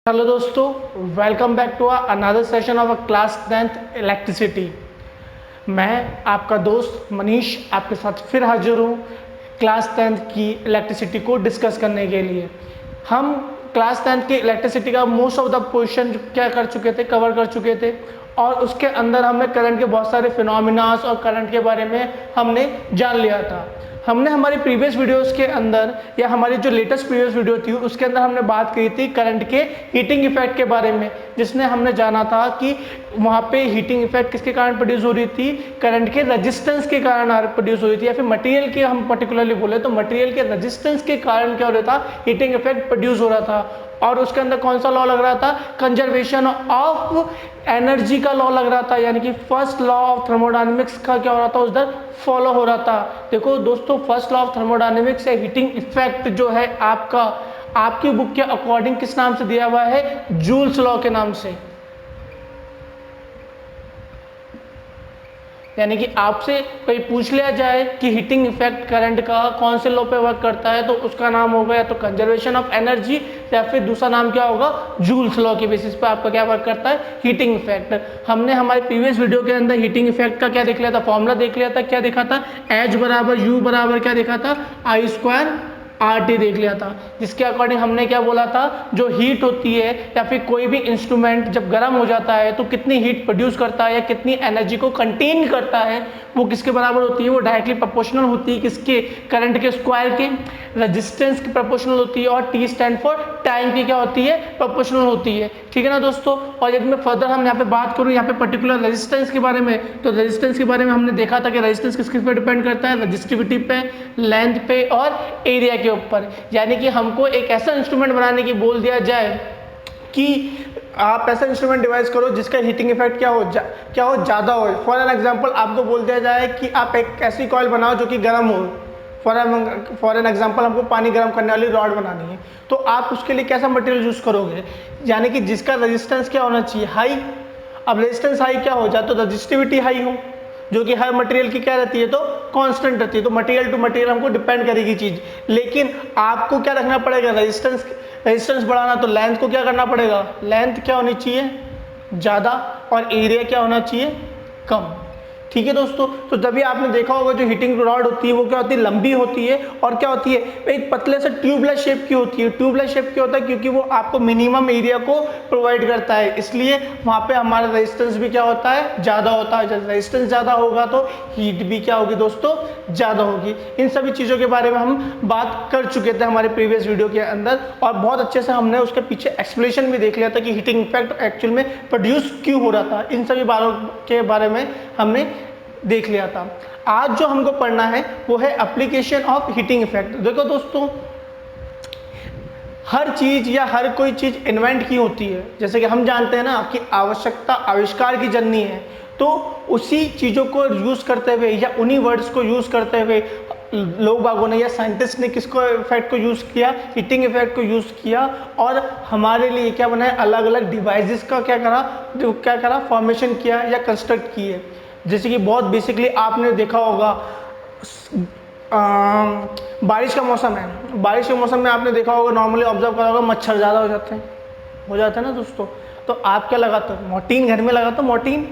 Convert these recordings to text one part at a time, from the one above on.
Hello दोस्तों, welcome back to another session of a class 10th electricity. मैं आपका दोस्त मनीष आपके साथ फिर हाजिर हूँ क्लास 10th की इलेक्ट्रिसिटी को डिस्कस करने के लिए। हम क्लास 10th की इलेक्ट्रिसिटी का मोस्ट ऑफ द क्वेश्चन क्या कर चुके थे, कवर कर चुके थे, और उसके अंदर हमने करंट के बहुत सारे फिनोमिनास और करंट के बारे में हमने जान लिया था। हमने हमारी प्रीवियस वीडियोस के अंदर या हमारी जो लेटेस्ट प्रीवियस वीडियो थी उसके अंदर हमने बात की थी करंट के हीटिंग इफेक्ट के बारे में, जिसने हमने जाना था कि वहाँ पे हीटिंग इफेक्ट किसके कारण प्रोड्यूस हो रही थी, करंट के रेजिस्टेंस के कारण प्रोड्यूस हो रही थी, या फिर मटेरियल के हम पर्टिकुलरली बोले तो मटेरियल के रेजिस्टेंस के कारण क्या हो रहा था, हीटिंग इफेक्ट प्रोड्यूस हो रहा था। और उसके अंदर कौन सा लॉ लग रहा था, कंजर्वेशन ऑफ एनर्जी का लॉ लग रहा था, यानी कि फर्स्ट लॉ ऑफ थर्मोडायनेमिक्स का क्या हो रहा था उधर फॉलो हो रहा था। देखो दोस्तों, फर्स्ट लॉ ऑफ थर्मोडायनेमिक्स या हीटिंग इफेक्ट जो है आपकी बुक के अकॉर्डिंग किस नाम से दिया हुआ है, जूल्स लॉ के नाम से। यानी कि आपसे कोई पूछ लिया जाए कि हीटिंग इफेक्ट करंट का कौन से लॉ पे वर्क करता है, तो उसका नाम होगा या तो कंजर्वेशन ऑफ एनर्जी, या फिर दूसरा नाम क्या होगा, जूल्स लॉ के बेसिस पे आपका क्या वर्क करता है, हीटिंग इफेक्ट। हमने हमारे प्रीवियस वीडियो के अंदर हीटिंग इफेक्ट का क्या देख लिया था, फॉर्मूला देख लिया था। क्या देखा था, एच बराबर यू बराबर क्या देखा था, आई स्क्वायर RT देख लिया था, जिसके अकॉर्डिंग हमने क्या बोला था, जो हीट होती है या फिर कोई भी इंस्ट्रूमेंट जब गर्म हो जाता है तो कितनी हीट प्रोड्यूस करता है या कितनी एनर्जी को कंटेन करता है, वो किसके बराबर होती है, वो डायरेक्टली प्रोपोर्शनल होती है किसके, करंट के स्क्वायर के, रेजिस्टेंस की प्रोपोर्शनल होती है, और T स्टैंड फॉर टाइम की क्या होती है, प्रोपोर्शनल होती है। ठीक है ना दोस्तों। और यदि मैं फर्दर हम यहाँ पे बात करूँ यहाँ पे पर्टिकुलर रेजिस्टेंस के बारे में, तो रेजिस्टेंस के बारे में हमने देखा था कि रेजिस्टेंस किस पे डिपेंड करता है, रजिस्टिविटी पे, लेंथ पे और एरिया के ऊपर। यानी कि हमको एक ऐसा इंस्ट्रूमेंट बनाने की बोल दिया जाए कि आप ऐसा इंस्ट्रूमेंट डिवाइस करो जिसका हीटिंग इफेक्ट क्या हो ज़्यादा हो। फॉर एन एग्जांपल आपको बोल दिया जाए कि आप एक ऐसी कॉइल बनाओ जो कि गर्म हो। फॉर एन एग्जांपल हमको पानी गर्म करने वाली रॉड बनानी है, तो आप उसके लिए कैसा मटेरियल यूज़ करोगे, यानी कि जिसका रेजिस्टेंस क्या होना चाहिए, हाई। अब रेजिस्टेंस हाई क्या हो जाए तो रजिस्टिविटी हाई हो, जो कि हर मटेरियल की क्या रहती है, तो कांस्टेंट रहती है। तो मटेरियल टू मटेरियल हमको डिपेंड करेगी चीज़, लेकिन आपको क्या रखना पड़ेगा, रेजिस्टेंस बढ़ाना तो लेंथ को क्या करना पड़ेगा, लेंथ क्या होनी चाहिए, ज़्यादा, और एरिया क्या होना चाहिए, कम। ठीक है दोस्तों। तो तभी आपने देखा होगा जो हीटिंग रॉड होती है वो क्या होती है, लंबी होती है, और क्या होती है, एक पतले से ट्यूबलेस शेप की होती है। ट्यूबलेस शेप की होता है क्योंकि वो आपको मिनिमम एरिया को प्रोवाइड करता है, इसलिए वहाँ पे हमारा रेजिस्टेंस भी क्या होता है, ज़्यादा होता है। जब रेजिस्टेंस ज़्यादा होगा तो हीट भी क्या होगी दोस्तों, ज़्यादा होगी। इन सभी चीज़ों के बारे में हम बात कर चुके थे हमारे प्रीवियस वीडियो के अंदर, और बहुत अच्छे से हमने उसके पीछे एक्सप्लेनेशन भी देख लिया था कि हीटिंग इफेक्ट एक्चुअल में प्रोड्यूस क्यों हो रहा था। इन सभी बातों के बारे में हमने देख लिया था। आज जो हमको पढ़ना है वो है एप्लीकेशन ऑफ हीटिंग इफेक्ट। देखो दोस्तों, हर चीज या हर कोई चीज इन्वेंट की होती है, जैसे कि हम जानते हैं ना कि आवश्यकता आविष्कार की जननी है, तो उसी चीजों को यूज करते हुए या उन्हीं वर्ड्स को यूज करते हुए लोग बागों ने या साइंटिस्ट ने किसको इफेक्ट को यूज किया, हीटिंग इफेक्ट को यूज किया, और हमारे लिए क्या बनाया, अलग अलग डिवाइसेस का क्या करा फॉर्मेशन किया या कंस्ट्रक्ट किए। जैसे कि बहुत बेसिकली आपने देखा होगा, बारिश का मौसम है, बारिश के मौसम में आपने देखा होगा, नॉर्मली ऑब्जर्व करा होगा, मच्छर ज़्यादा हो जाते हैं ना दोस्तों। तो आप क्या लगाते हो, मोर्टीन घर में लगाते हो, मोर्टीन,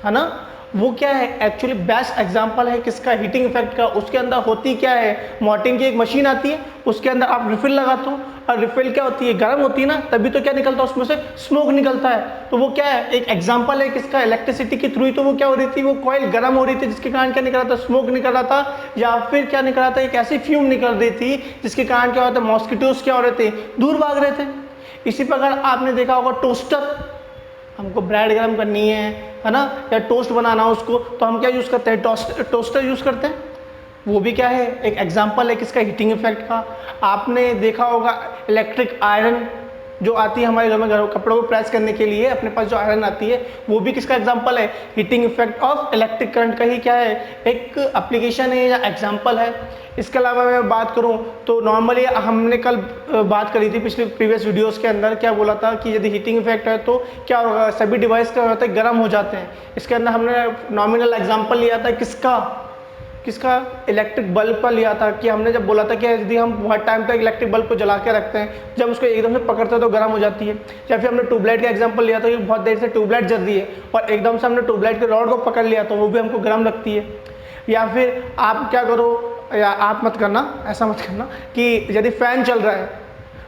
है ना। वो क्या है, एक्चुअली बेस्ट एग्जांपल है किसका, हीटिंग इफेक्ट का। उसके अंदर होती क्या है, मोर्टीन की एक मशीन आती है, उसके अंदर आप रिफिल लगाते हो, और रिफिल क्या होती है, गर्म होती है ना, तभी तो क्या निकलता है उसमें से, स्मोक निकलता है। तो वो क्या है, एक एग्जांपल है किसका, इलेक्ट्रिसिटी के थ्रू ही तो वो क्या हो रही थी, वो कॉइल गर्म हो रही थी, जिसके कारण क्या निकल रहा था, स्मोक निकल रहा था, या फिर क्या निकल रहा था, एक ऐसी फ्यूम निकल रही थी जिसके कारण क्या होता है, मॉस्किटोज क्या हो रहे थे, दूर भाग रहे थे। इसी प्रकार आपने देखा होगा टोस्टर, हमको ब्रेड गर्म करनी है ना, या टोस्ट बनाना उसको, तो हम क्या यूज़ करते हैं, टोस्टर यूज़ करते हैं। वो भी क्या है, एक एग्जांपल है किसका, हीटिंग इफेक्ट का। आपने देखा होगा इलेक्ट्रिक आयरन जो आती है हमारे घर में, कपड़ों को प्रेस करने के लिए अपने पास जो आयरन आती है, वो भी किसका एग्जांपल है, heating effect of electric current का ही क्या है, एक एप्लीकेशन है या एग्जांपल है। इसके अलावा मैं बात करूं तो नॉर्मली हमने कल बात करी थी पिछले प्रीवियस वीडियोस के अंदर, क्या बोला था कि यदि हीटिंग इफेक्ट है तो क्या होगा, सभी डिवाइस क्या होता है, गर्म हो जाते हैं। इसके अंदर हमने नॉमिनल एग्जांपल लिया था किसका, किसका, इलेक्ट्रिक बल्ब का लिया था कि हमने जब बोला था कि यदि हम बहुत टाइम तक इलेक्ट्रिक बल्ब को जला के रखते हैं, जब उसको एकदम से पकड़ते हैं तो गर्म हो जाती है। या फिर हमने ट्यूबलाइट का एग्जांपल लिया था कि बहुत देर से ट्यूबलाइट जल रही है और एकदम से हमने ट्यूबलाइट के रॉड को पकड़ लिया तो वो भी हमको गर्म लगती है। या फिर आप क्या करो, या आप मत करना, ऐसा मत करना कि यदि फ़ैन चल रहा है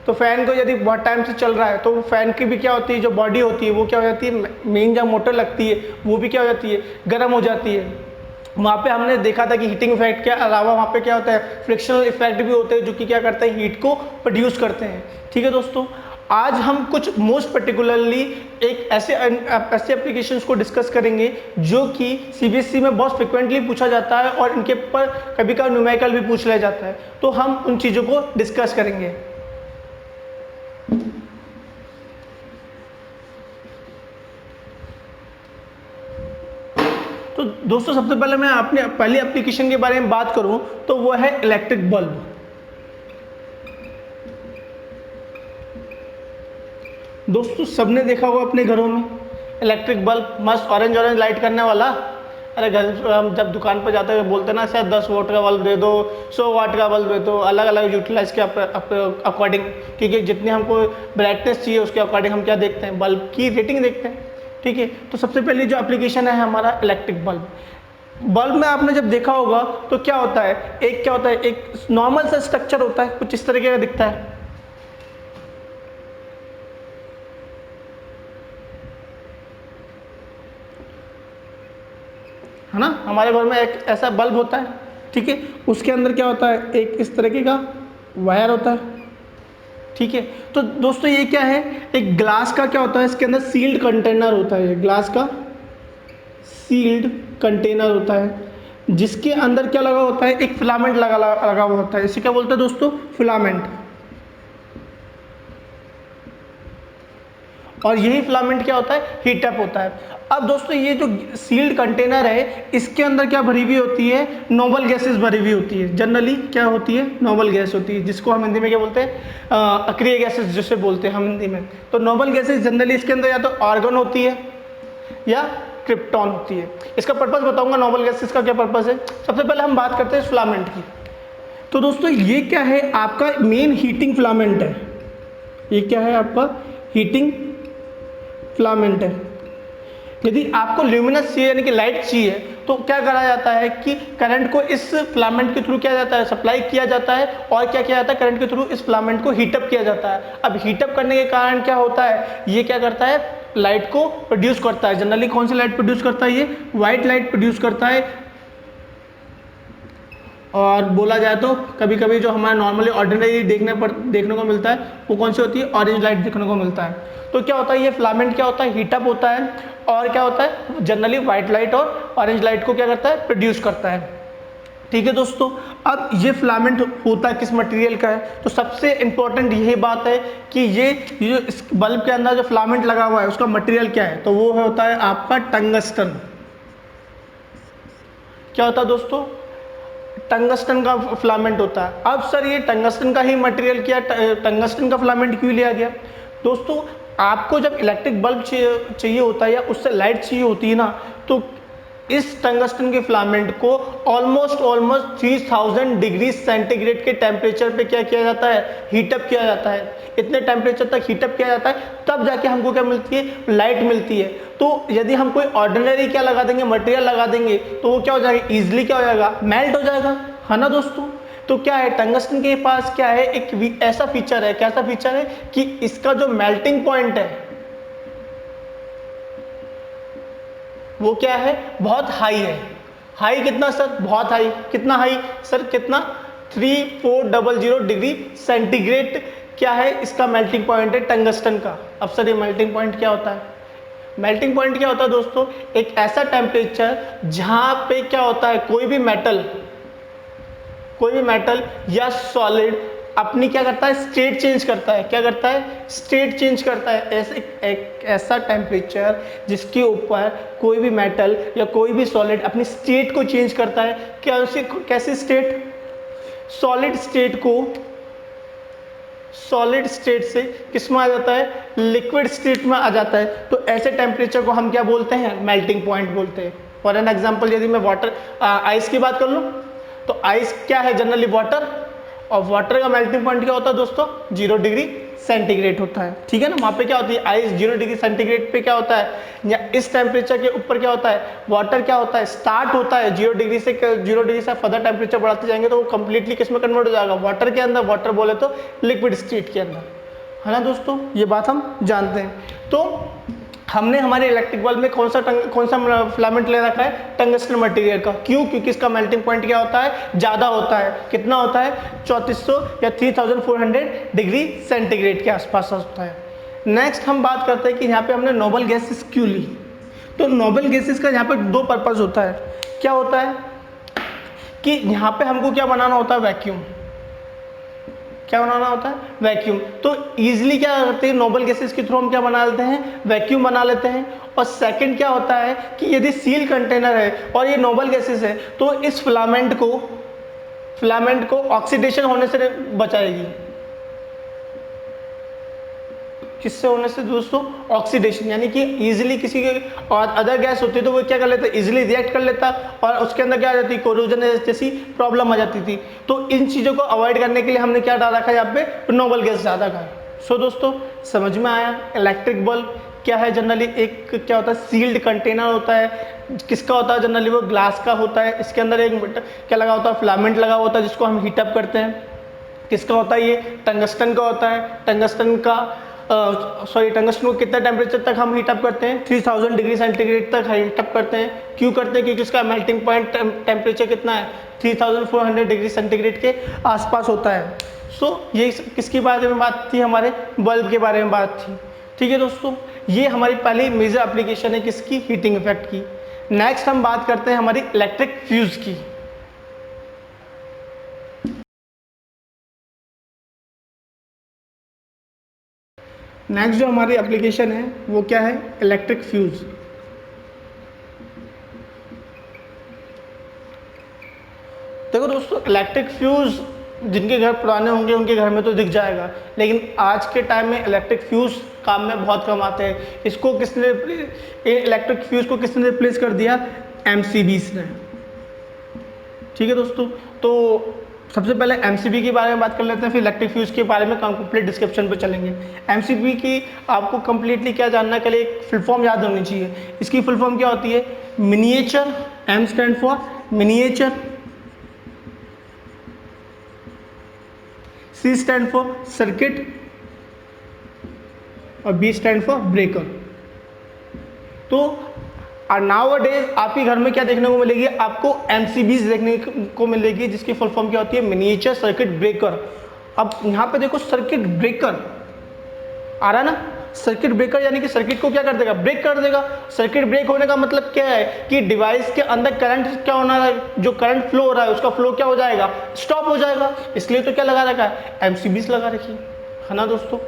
तो फ़ैन को यदि बहुत टाइम से चल रहा है तो फ़ैन की भी क्या होती है, जो बॉडी होती है वो क्या हो जाती है, मेन जब मोटर लगती है वो भी क्या हो जाती है, गर्म हो जाती है। वहाँ पे हमने देखा था कि हीटिंग इफेक्ट के अलावा वहाँ पे क्या होता है, फ्रिक्शनल इफेक्ट भी होते हैं जो कि क्या करते हैं, हीट को प्रोड्यूस करते हैं। ठीक है दोस्तों, आज हम कुछ मोस्ट पर्टिकुलरली एक ऐसे एप्लीकेशंस को डिस्कस करेंगे जो कि सीबीएसई में बहुत फ्रिक्वेंटली पूछा जाता है और इनके ऊपर कभी कभी न्यूमेरिकल भी पूछ लिया जाता है, तो हम उन चीज़ों को डिस्कस करेंगे। तो दोस्तों सबसे पहले मैं अपने पहली एप्लीकेशन के बारे में बात करूं तो वो है इलेक्ट्रिक बल्ब। दोस्तों सबने देखा होगा अपने घरों में इलेक्ट्रिक बल्ब, मस्त ऑरेंज ऑरेंज लाइट करने वाला। अरे घर हम जब दुकान पर जाते हुए बोलते हैं ना, शायद 10 वाट का बल्ब दे दो, 100 वाट का बल्ब दे दो, अलग अलग यूटिलाइज के अकॉर्डिंग, क्योंकि जितनी हमको ब्राइटनेस चाहिए उसके अकॉर्डिंग हम क्या देखते हैं, बल्ब की रेटिंग देखते हैं। ठीक है, तो सबसे पहले जो एप्लीकेशन है हमारा इलेक्ट्रिक बल्ब। बल्ब में आपने जब देखा होगा तो क्या होता है, एक क्या होता है, एक नॉर्मल सा स्ट्रक्चर होता है, कुछ इस तरीके का दिखता है। है ना, हमारे घर में एक ऐसा बल्ब होता है। ठीक है, उसके अंदर क्या होता है, एक इस तरीके का वायर होता है। ठीक है, तो दोस्तों ये क्या है, एक ग्लास का क्या होता है, इसके अंदर सील्ड कंटेनर होता है, ग्लास का सील्ड कंटेनर होता है, जिसके अंदर क्या लगा होता है, एक फिलामेंट लगा हुआ होता है। इसे क्या बोलते हैं दोस्तों, फिलामेंट। और यही फिलामेंट क्या होता है, हीट अप होता है। अब दोस्तों ये जो सील्ड कंटेनर है इसके अंदर क्या भरी हुई होती है, नोबल गैसेस भरी हुई होती है। जनरली क्या होती है, नोबल गैस होती है, जिसको हम हिंदी में क्या बोलते हैं, अक्रिय गैसेस जिसे बोलते हैं हम हिंदी में। तो नोबल गैसेस जनरली इसके अंदर या तो आर्गन होती है या क्रिप्टॉन होती है। इसका पर्पस बताऊंगा, नोबल गैसेस का क्या पर्पस है। सबसे पहले हम बात करते हैं फिलामेंट की। तो दोस्तों ये क्या है, आपका मेन हीटिंग फिलामेंट है। ये क्या है, आपका हीटिंग फिलामेंट है। यदि आपको ल्यूमिनस चाहिए यानी कि लाइट चाहिए तो क्या करा जाता है कि करंट को इस फिलामेंट के थ्रू किया जाता है, सप्लाई किया जाता है, और क्या किया जाता है, करंट के थ्रू इस फिलामेंट को हीटअप किया जाता है। अब हीटअप करने के कारण क्या होता है, ये क्या करता है, लाइट को प्रोड्यूस करता है। जनरली कौन सी लाइट प्रोड्यूस करता है, ये व्हाइट लाइट प्रोड्यूस करता है। और बोला जाए तो कभी कभी जो हमारा नॉर्मली ऑर्डिनरी देखने को मिलता है वो कौन सी होती है, ऑरेंज लाइट देखने को मिलता है। तो क्या होता है, ये फिलामेंट क्या होता है, हीटअप होता है, और क्या होता है, जनरली व्हाइट लाइट और ऑरेंज लाइट को क्या करता है, प्रोड्यूस करता है। ठीक है दोस्तों, अब ये फिलामेंट होता है किस मटेरियल का है, तो सबसे इंपॉर्टेंट यही बात है कि ये जो इस बल्ब के अंदर जो फिलामेंट लगा हुआ है उसका मटेरियल क्या है, तो वो होता है आपका टंगस्टन। क्या होता है दोस्तों, टंगस्टन का फिलामेंट होता है। अब सर ये टंगस्टन का ही मटेरियल क्या, टंगस्टन का फिलामेंट क्यों लिया गया। दोस्तों आपको जब इलेक्ट्रिक बल्ब चाहिए होता है या उससे लाइट चाहिए होती है ना, तो इस टंगस्टन के फिलामेंट को ऑलमोस्ट 3000 डिग्री सेंटीग्रेड के टेम्परेचर पे क्या किया जाता है, हीटअप किया जाता है। इतने टेम्परेचर तक हीटअप किया जाता है तब जाके हमको क्या मिलती है, लाइट मिलती है। तो यदि हम कोई ऑर्डिनरी क्या लगा देंगे, मटेरियल लगा देंगे, तो वो क्या हो जाएगा, ईजिली क्या हो जाएगा, मेल्ट हो जाएगा, है ना दोस्तों। तो क्या है, टंगस्टन के पास क्या है, एक ऐसा फीचर है, कैसा फीचर है कि इसका जो मेल्टिंग पॉइंट है वो क्या है, बहुत हाई है। हाई कितना सर, बहुत हाई, कितना हाई सर, कितना 3400 डिग्री सेंटीग्रेड क्या है इसका मेल्टिंग पॉइंट है टंगस्टन का। अब सर ये मेल्टिंग पॉइंट क्या होता है, मेल्टिंग पॉइंट क्या होता है दोस्तों, एक ऐसा टेम्परेचर जहां पे क्या होता है, कोई भी मेटल या सॉलिड अपनी क्या करता है, स्टेट चेंज करता है। क्या करता है, स्टेट चेंज करता है। ऐसे एक ऐसा टेम्परेचर जिसके ऊपर कोई भी मेटल या कोई भी सॉलिड अपनी स्टेट को चेंज करता है। कैसी स्टेट, सॉलिड स्टेट से किस में आ जाता है, लिक्विड स्टेट में आ जाता है। तो ऐसे टेम्परेचर को हम क्या बोलते हैं, मेल्टिंग पॉइंट बोलते हैं। फॉर एन एग्जाम्पल यदि मैं वाटर आइस की बात कर लूँ, तो आइस क्या है जनरली वाटर, और वाटर का मेल्टिंग पॉइंट क्या होता है दोस्तों 0 डिग्री सेंटीग्रेड होता है, ठीक है ना। वहाँ पे क्या होती है आइस 0 डिग्री सेंटीग्रेड पे क्या होता है, या इस टेम्परेचर के ऊपर क्या होता है वाटर क्या होता है स्टार्ट होता है 0 डिग्री से, 0 डिग्री से फर्दर टेम्परेचर बढ़ाते जाएंगे तो वो कंप्लीटली किस में कन्वर्ट हो जाएगा वाटर के अंदर, वाटर बोले तो लिक्विड स्टेट के अंदर, है ना दोस्तों। ये बात हम जानते हैं। तो हमने हमारे इलेक्ट्रिक बल्ब में कौन सा फिलामेंट ले रखा है टंगस्टन मटेरियल का, क्यों, क्योंकि इसका मेल्टिंग पॉइंट क्या होता है ज़्यादा होता है, कितना होता है 3400 या 3400 डिग्री सेंटीग्रेड के आसपास होता है। नेक्स्ट हम बात करते हैं कि यहाँ पे हमने नोबल गैसेस क्यों ली। तो नोबल गैसेस का यहाँ पे 2 पर्पज़ होता है। क्या होता है कि यहाँ पे हमको क्या बनाना होता है वैक्यूम, क्या बनाना होता है वैक्यूम। तो इजीली क्या करते हैं नोबल गैसेस के थ्रू हम क्या बना लेते हैं वैक्यूम बना लेते हैं। और सेकंड क्या होता है कि यदि सील कंटेनर है और ये नोबल गैसेस है तो इस फिलामेंट को ऑक्सीडेशन होने से बचाएगी। किससे होने से दोस्तों ऑक्सीडेशन, यानी कि इजीली किसी के और अदर गैस होती है तो वो क्या कर लेता है इजीली रिएक्ट कर लेता और उसके अंदर क्या आ जाती है कोरोजन जैसी प्रॉब्लम आ जाती थी। तो इन चीज़ों को अवॉइड करने के लिए हमने क्या डाल रखा है यहाँ पे नोबल गैस ज़्यादा का। सो दोस्तों समझ में आया इलेक्ट्रिक बल्ब क्या है जनरली एक क्या होता है सील्ड कंटेनर होता है, किसका होता है जनरली वो ग्लास का होता है। इसके अंदर एक क्या लगा होता है फिलामेंट लगा होता है जिसको हम हीटअप करते हैं। किसका होता है ये टंगस्टन का होता है। टंगस्टन को कितना टेम्परेचर तक हम हीटअप करते हैं 3000 डिग्री सेंटीग्रेड तक हीटअप करते हैं। क्यों करते हैं क्योंकि उसका मेल्टिंग पॉइंट टेम्परेचर कितना है 3400 डिग्री सेंटीग्रेड के आसपास होता है। सो ये किसके बारे में बात थी हमारे बल्ब के बारे में बात थी, ठीक है दोस्तों। ये हमारी पहली मेजर एप्लीकेशन है किसकी हीटिंग इफेक्ट की। नेक्स्ट हम बात करते हैं हमारी इलेक्ट्रिक फ्यूज की। नेक्स्ट जो हमारी एप्लीकेशन है वो क्या है इलेक्ट्रिक फ्यूज। देखो दोस्तों इलेक्ट्रिक फ्यूज जिनके घर पुराने होंगे उनके घर में तो दिख जाएगा, लेकिन आज के टाइम में इलेक्ट्रिक फ्यूज काम में बहुत कम आते हैं। इसको किसने इलेक्ट्रिक फ्यूज को किसने रिप्लेस कर दिया एमसीबीज ने, ठीक है दोस्तों। तो सबसे पहले एमसीबी के बारे में बात कर लेते हैं, फिर इलेक्ट्रिक फ्यूज के बारे में कंप्लीट डिस्क्रिप्शन पे चलेंगे। एमसीबी की आपको कंप्लीटली क्या जानना के लिए एक फुल फॉर्म याद होनी चाहिए। इसकी फुल फॉर्म क्या होती है miniature, M stand for miniature, C stand for circuit और बी स्टैंड फॉर ब्रेकर। तो नाउ डेज आपके घर में क्या देखने को मिलेगी आपको एमसीबीज देखने को मिलेगी जिसकी फुल फॉर्म क्या होती है मिनिएचर सर्किट ब्रेकर। अब यहाँ पे देखो सर्किट ब्रेकर आ रहा है ना, सर्किट ब्रेकर यानी कि सर्किट को क्या कर देगा ब्रेक कर देगा। सर्किट ब्रेक होने का मतलब क्या है कि डिवाइस के अंदर करंट क्या होना है, जो करंट फ्लो हो रहा है उसका फ्लो क्या हो जाएगा स्टॉप हो जाएगा। इसलिए तो क्या लगा रखा है एमसीबीज लगा रखी है ना दोस्तों।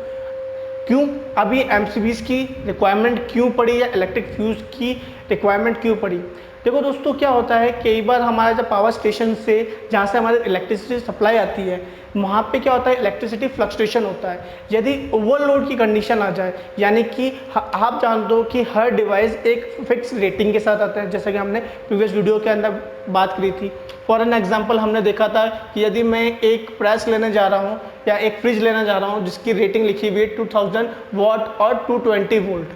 क्यों अभी एमसीबीज की रिक्वायरमेंट क्यों पड़ी या इलेक्ट्रिक फ्यूज की रिक्वायरमेंट क्यों पड़ी। देखो दोस्तों क्या होता है कई बार हमारे जब पावर स्टेशन से जहाँ से हमारे इलेक्ट्रिसिटी सप्लाई आती है वहाँ पे क्या होता है इलेक्ट्रिसिटी फ्लक्चुएशन होता है। यदि ओवरलोड की कंडीशन आ जाए यानी कि आप जानते हो कि हर डिवाइस एक फिक्स रेटिंग के साथ आता है, जैसा कि हमने प्रीवियस वीडियो के अंदर बात करी थी। फॉर एन एग्जांपल हमने देखा था कि यदि मैं एक प्रेस लेने जा रहा हूँ या एक फ्रिज लेने जा रहा हूँ जिसकी रेटिंग लिखी हुई है 2000 वॉट और 220 वोल्ट,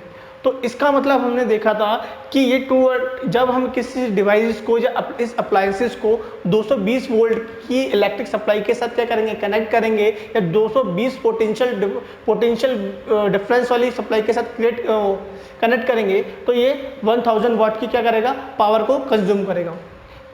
तो इसका मतलब हमने देखा था कि ये जब हम किसी डिवाइस को या इस अप्लायंसेस को 220 वोल्ट की इलेक्ट्रिक सप्लाई के साथ क्या करेंगे कनेक्ट करेंगे या 220 पोटेंशियल डिफरेंस वाली सप्लाई के साथ कनेक्ट करेंगे तो ये 1000 वॉट की क्या करेगा पावर को कंज्यूम करेगा।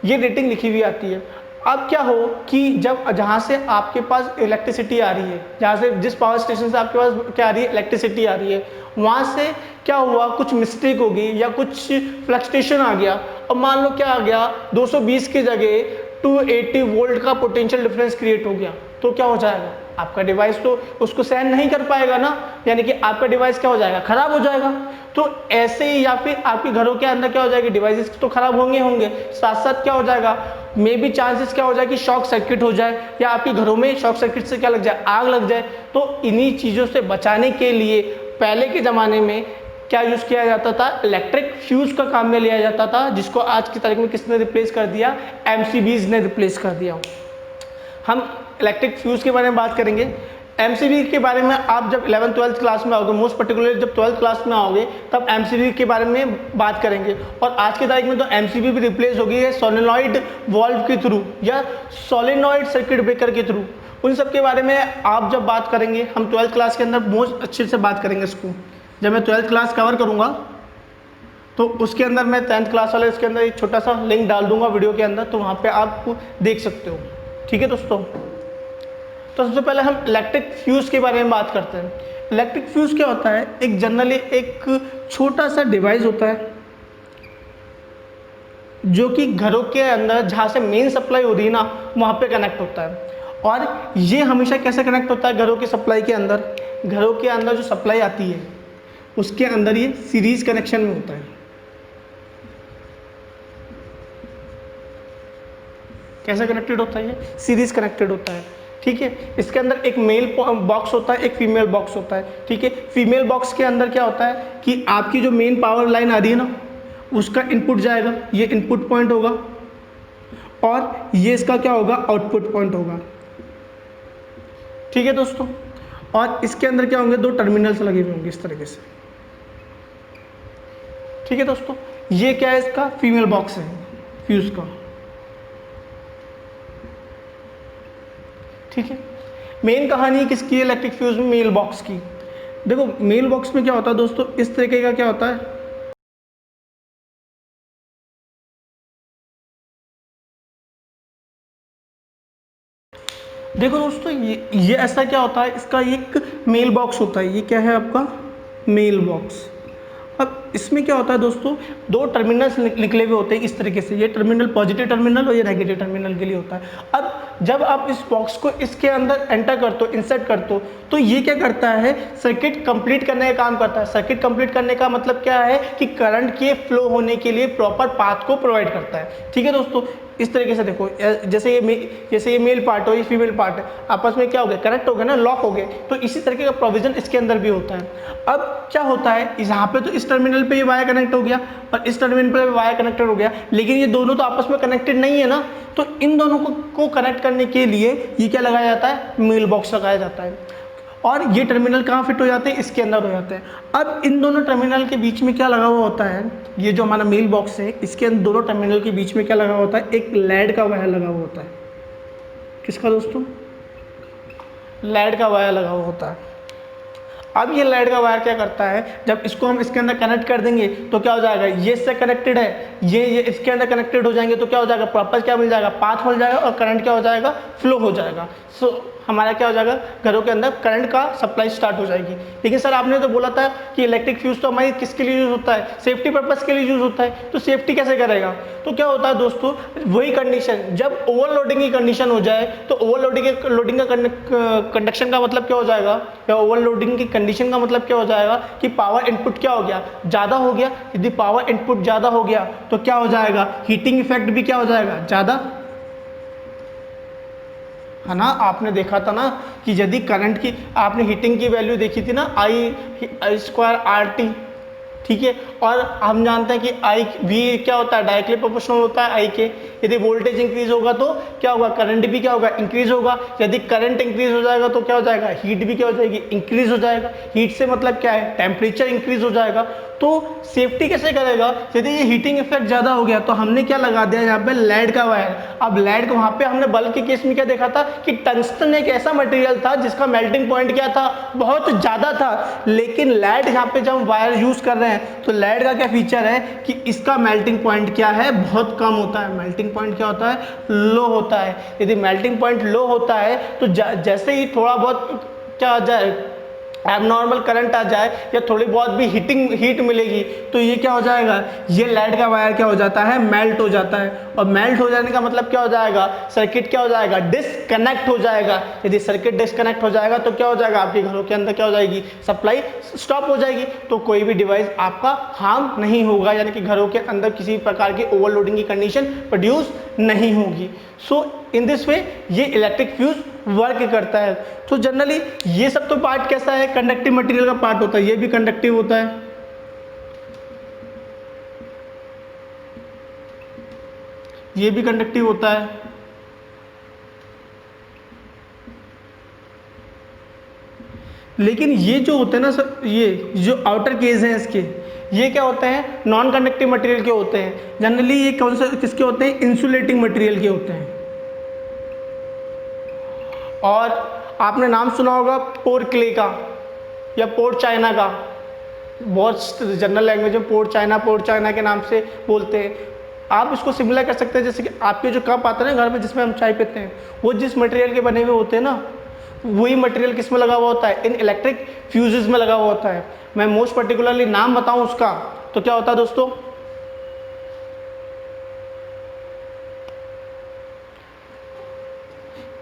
ये रेटिंग लिखी हुई आती है। अब क्या हो कि जब जहाँ से आपके पास इलेक्ट्रिसिटी आ रही है, जहाँ से जिस पावर स्टेशन से आपके पास क्या आ रही है इलेक्ट्रिसिटी आ रही है, वहाँ से क्या हुआ कुछ मिस्टेक होगी या कुछ फ्लक्चुएशन आ गया और मान लो क्या आ गया 220 की जगह 280 वोल्ट का पोटेंशियल डिफरेंस क्रिएट हो गया, तो क्या हो जाएगा आपका डिवाइस तो उसको सहन नहीं कर पाएगा ना, यानी कि आपका डिवाइस क्या हो जाएगा खराब हो जाएगा। तो ऐसे ही या फिर आपके घरों के अंदर क्या हो जाएगी डिवाइसेस तो खराब होंगे साथ साथ क्या हो जाएगा मे बी चांसेस क्या हो जाए कि शॉर्ट सर्किट हो जाए या आपके घरों में शॉर्ट सर्किट से क्या लग जाए आग लग जाए। तो इन्हीं चीज़ों से बचाने के लिए पहले के ज़माने में क्या यूज़ किया जाता था, इलेक्ट्रिक फ्यूज़ का काम में लिया जाता था, जिसको आज की तारीख में किसने रिप्लेस कर दिया, एमसीबीज ने रिप्लेस कर दिया। हम इलेक्ट्रिक फ्यूज़ के बारे में बात करेंगे। एमसीबी के बारे में आप जब 11th 12th क्लास में आओगे, मोस्ट पर्टिकुलर जब 12th क्लास में आओगे तब एमसीबी के बारे में बात करेंगे। और आज की तारीख में तो एमसीबी भी रिप्लेस हो गई है सोलेनॉइड वॉल्व के थ्रू या सोलेनॉइड सर्किट ब्रेकर के थ्रू। उन सब के बारे में आप जब बात करेंगे, हम 12th क्लास के अंदर मोस्ट अच्छे से बात करेंगे इसको। जब मैं 12th क्लास कवर करूँगा तो उसके अंदर मैं 10th क्लास वाले इसके अंदर एक छोटा सा लिंक डाल दूंगा वीडियो के अंदर, तो वहाँ पर आप देख सकते हो। ठीक है दोस्तों, तो सबसे पहले हम इलेक्ट्रिक फ्यूज़ के बारे में बात करते हैं। इलेक्ट्रिक फ्यूज़ क्या होता है, एक जनरली एक छोटा सा डिवाइस होता है जो कि घरों के अंदर जहाँ से मेन सप्लाई हो रही है ना वहाँ पे कनेक्ट होता है। और ये हमेशा कैसे कनेक्ट होता है घरों की सप्लाई के अंदर, घरों के अंदर जो सप्लाई आती है उसके अंदर ये सीरीज कनेक्शन में होता है। कैसे कनेक्टेड होता है, ये सीरीज कनेक्टेड होता है। ठीक है, इसके अंदर एक मेल बॉक्स होता है, एक फीमेल बॉक्स होता है। ठीक है, फीमेल बॉक्स के अंदर क्या होता है कि आपकी जो मेन पावर लाइन आ रही है ना उसका इनपुट जाएगा, ये इनपुट पॉइंट होगा, और ये इसका क्या होगा, आउटपुट पॉइंट होगा। ठीक है दोस्तों, और इसके अंदर क्या होंगे, दो टर्मिनल्स लगे हुए होंगे इस तरीके से। ठीक है दोस्तों, ये क्या है, इसका फीमेल बॉक्स है फ्यूज का। ठीक है, मेन कहानी किसकी है इलेक्ट्रिक फ्यूज में, मेल बॉक्स की। देखो मेल बॉक्स में क्या होता है दोस्तों, इस तरीके का क्या होता है, देखो दोस्तों ये ऐसा क्या होता है, इसका एक मेल बॉक्स होता है। ये क्या है आपका मेल बॉक्स। अब इसमें क्या होता है दोस्तों, दो टर्मिनल्स निकले हुए होते हैं इस तरीके से, ये टर्मिनल पॉजिटिव टर्मिनल और ये नेगेटिव टर्मिनल के लिए होता है। अब जब आप इस बॉक्स को इसके अंदर एंटर करते हो, इंसर्ट करते हो, तो ये क्या करता है, सर्किट कंप्लीट करने का काम करता है। सर्किट कंप्लीट करने का मतलब क्या है कि करंट के फ्लो होने के लिए प्रॉपर पाथ को प्रोवाइड करता है। ठीक है दोस्तों, इस तरीके से देखो, जैसे ये मेल पार्ट हो, ये फीमेल पार्ट है, आपस में क्या हो गया, कनेक्ट हो गया ना, लॉक हो गए। तो इसी तरीके का प्रोविजन इसके अंदर भी होता है। अब क्या होता है, यहाँ पे तो इस टर्मिनल पे ये वायर कनेक्ट हो गया और इस टर्मिनल पे वायर कनेक्टेड हो गया, लेकिन ये दोनों तो आपस में कनेक्टेड नहीं है ना, तो इन दोनों को कनेक्ट करने के लिए ये क्या लगाया जाता है, मेल बॉक्स लगाया जाता है। और ये टर्मिनल कहाँ फिट हो जाते हैं, इसके अंदर हो जाते हैं। अब इन दोनों टर्मिनल के बीच में क्या लगा हुआ होता है, ये जो हमारा मेल बॉक्स है इसके अंदर दोनों टर्मिनल के बीच में क्या लगा हुआ होता है, एक लैड का वायर लगा हुआ होता है। किसका दोस्तों, लैड का वायर लगा हुआ होता है। अब ये लाइट का वायर क्या करता है, जब इसको हम इसके अंदर कनेक्ट कर देंगे तो क्या हो जाएगा, ये इससे कनेक्टेड है, ये इसके अंदर कनेक्टेड हो जाएंगे तो क्या हो जाएगा, प्रॉपर क्या मिल जाएगा, पाथ मिल जाएगा और करंट क्या हो जाएगा, फ्लो हो जाएगा। सो हमारा क्या हो जाएगा, घरों के अंदर करंट का सप्लाई स्टार्ट हो जाएगी। लेकिन सर आपने तो बोला था कि इलेक्ट्रिक फ्यूज तो हमारी किसके लिए यूज़ होता है, सेफ्टी पर्पज़ के लिए यूज़ होता है, तो सेफ्टी कैसे करेगा। तो क्या होता है दोस्तों, वही कंडीशन, जब ओवरलोडिंग की कंडीशन हो जाए तो ओवरलोडिंग का कंडक्शन का मतलब क्या हो जाएगा, या ओवरलोडिंग की कंडीशन का मतलब क्या हो जाएगा कि पावर इनपुट क्या हो गया, ज़्यादा हो गया। यदि पावर इनपुट ज़्यादा हो गया तो क्या हो जाएगा, हीटिंग इफेक्ट भी क्या हो जाएगा, ज़्यादा, है ना। आपने देखा था ना कि यदि करंट की, आपने हीटिंग की वैल्यू देखी थी ना, आई स्क्वायर आर टी, ठीक है। और हम जानते हैं कि आई भी क्या होता है, डायरेक्टली प्रोपोर्शनल होता है आई के। यदि वोल्टेज इंक्रीज होगा तो क्या होगा, करंट भी क्या होगा, इंक्रीज होगा। यदि करंट इंक्रीज हो जाएगा तो क्या हो जाएगा, हीट भी क्या हो जाएगी, इंक्रीज हो जाएगा। हीट से मतलब क्या है, टेम्परेचर इंक्रीज हो जाएगा। तो सेफ्टी कैसे करेगा, यदि ये हीटिंग इफेक्ट ज़्यादा हो गया तो हमने क्या लगा दिया यहाँ पे, लेड का वायर। अब लेड को वहाँ पे हमने बल्ब के केस में क्या देखा था कि टंगस्टन एक ऐसा मटेरियल था जिसका मेल्टिंग पॉइंट क्या था, बहुत ज़्यादा था। लेकिन लेड यहाँ पे जब हम वायर यूज़ कर रहे हैं तो लेड का क्या फीचर है कि इसका मेल्टिंग पॉइंट क्या है, बहुत कम होता है। मेल्टिंग पॉइंट क्या होता है, लो होता है। यदि मेल्टिंग पॉइंट लो होता है तो जैसे ही थोड़ा बहुत क्या आ जाए, एबनॉर्मल करंट आ जाए या थोड़ी बहुत भी हीट मिलेगी तो ये क्या हो जाएगा, ये लेड का वायर क्या हो जाता है, मेल्ट हो जाता है। और मेल्ट हो जाने का मतलब क्या हो जाएगा, सर्किट क्या हो जाएगा, डिस्कनेक्ट हो जाएगा। यदि सर्किट डिस्कनेक्ट हो जाएगा तो क्या हो जाएगा, आपके घरों के अंदर क्या हो जाएगी, सप्लाई स्टॉप हो जाएगी। तो कोई भी डिवाइस आपका हार्म नहीं होगा, यानी कि घरों के अंदर किसी प्रकार की ओवरलोडिंग की कंडीशन प्रोड्यूस नहीं होगी। सो इन दिस वे ये इलेक्ट्रिक फ्यूज वर्क करता है। तो जनरली ये सब तो पार्ट कैसा है, कंडक्टिव मटेरियल का पार्ट होता है, ये भी कंडक्टिव होता है, ये भी कंडक्टिव होता है। लेकिन ये जो होते हैं ना सर, ये जो आउटर केस हैं इसके, ये क्या होते हैं, नॉन कंडक्टिव मटेरियल के होते हैं। जनरली ये कौन से किसके होते हैं, इंसुलेटिंग मटेरियल के होते हैं। और आपने नाम सुना होगा पोर्ट क्ले का या पोर्ट चाइना का, बहुत जनरल लैंग्वेज में पोर्ट चाइना के नाम से बोलते हैं। आप इसको सिमिलर कर सकते हैं, जैसे कि आपके जो कप आते हैं ना घर में जिसमें हम चाय पीते हैं, वो जिस मटेरियल के बने हुए होते हैं ना, वही मटेरियल किस में लगा हुआ होता है, इन इलेक्ट्रिक फ्यूजेस में लगा हुआ होता है। मैं मोस्ट पर्टिकुलरली नाम बताऊं उसका तो क्या होता है दोस्तों,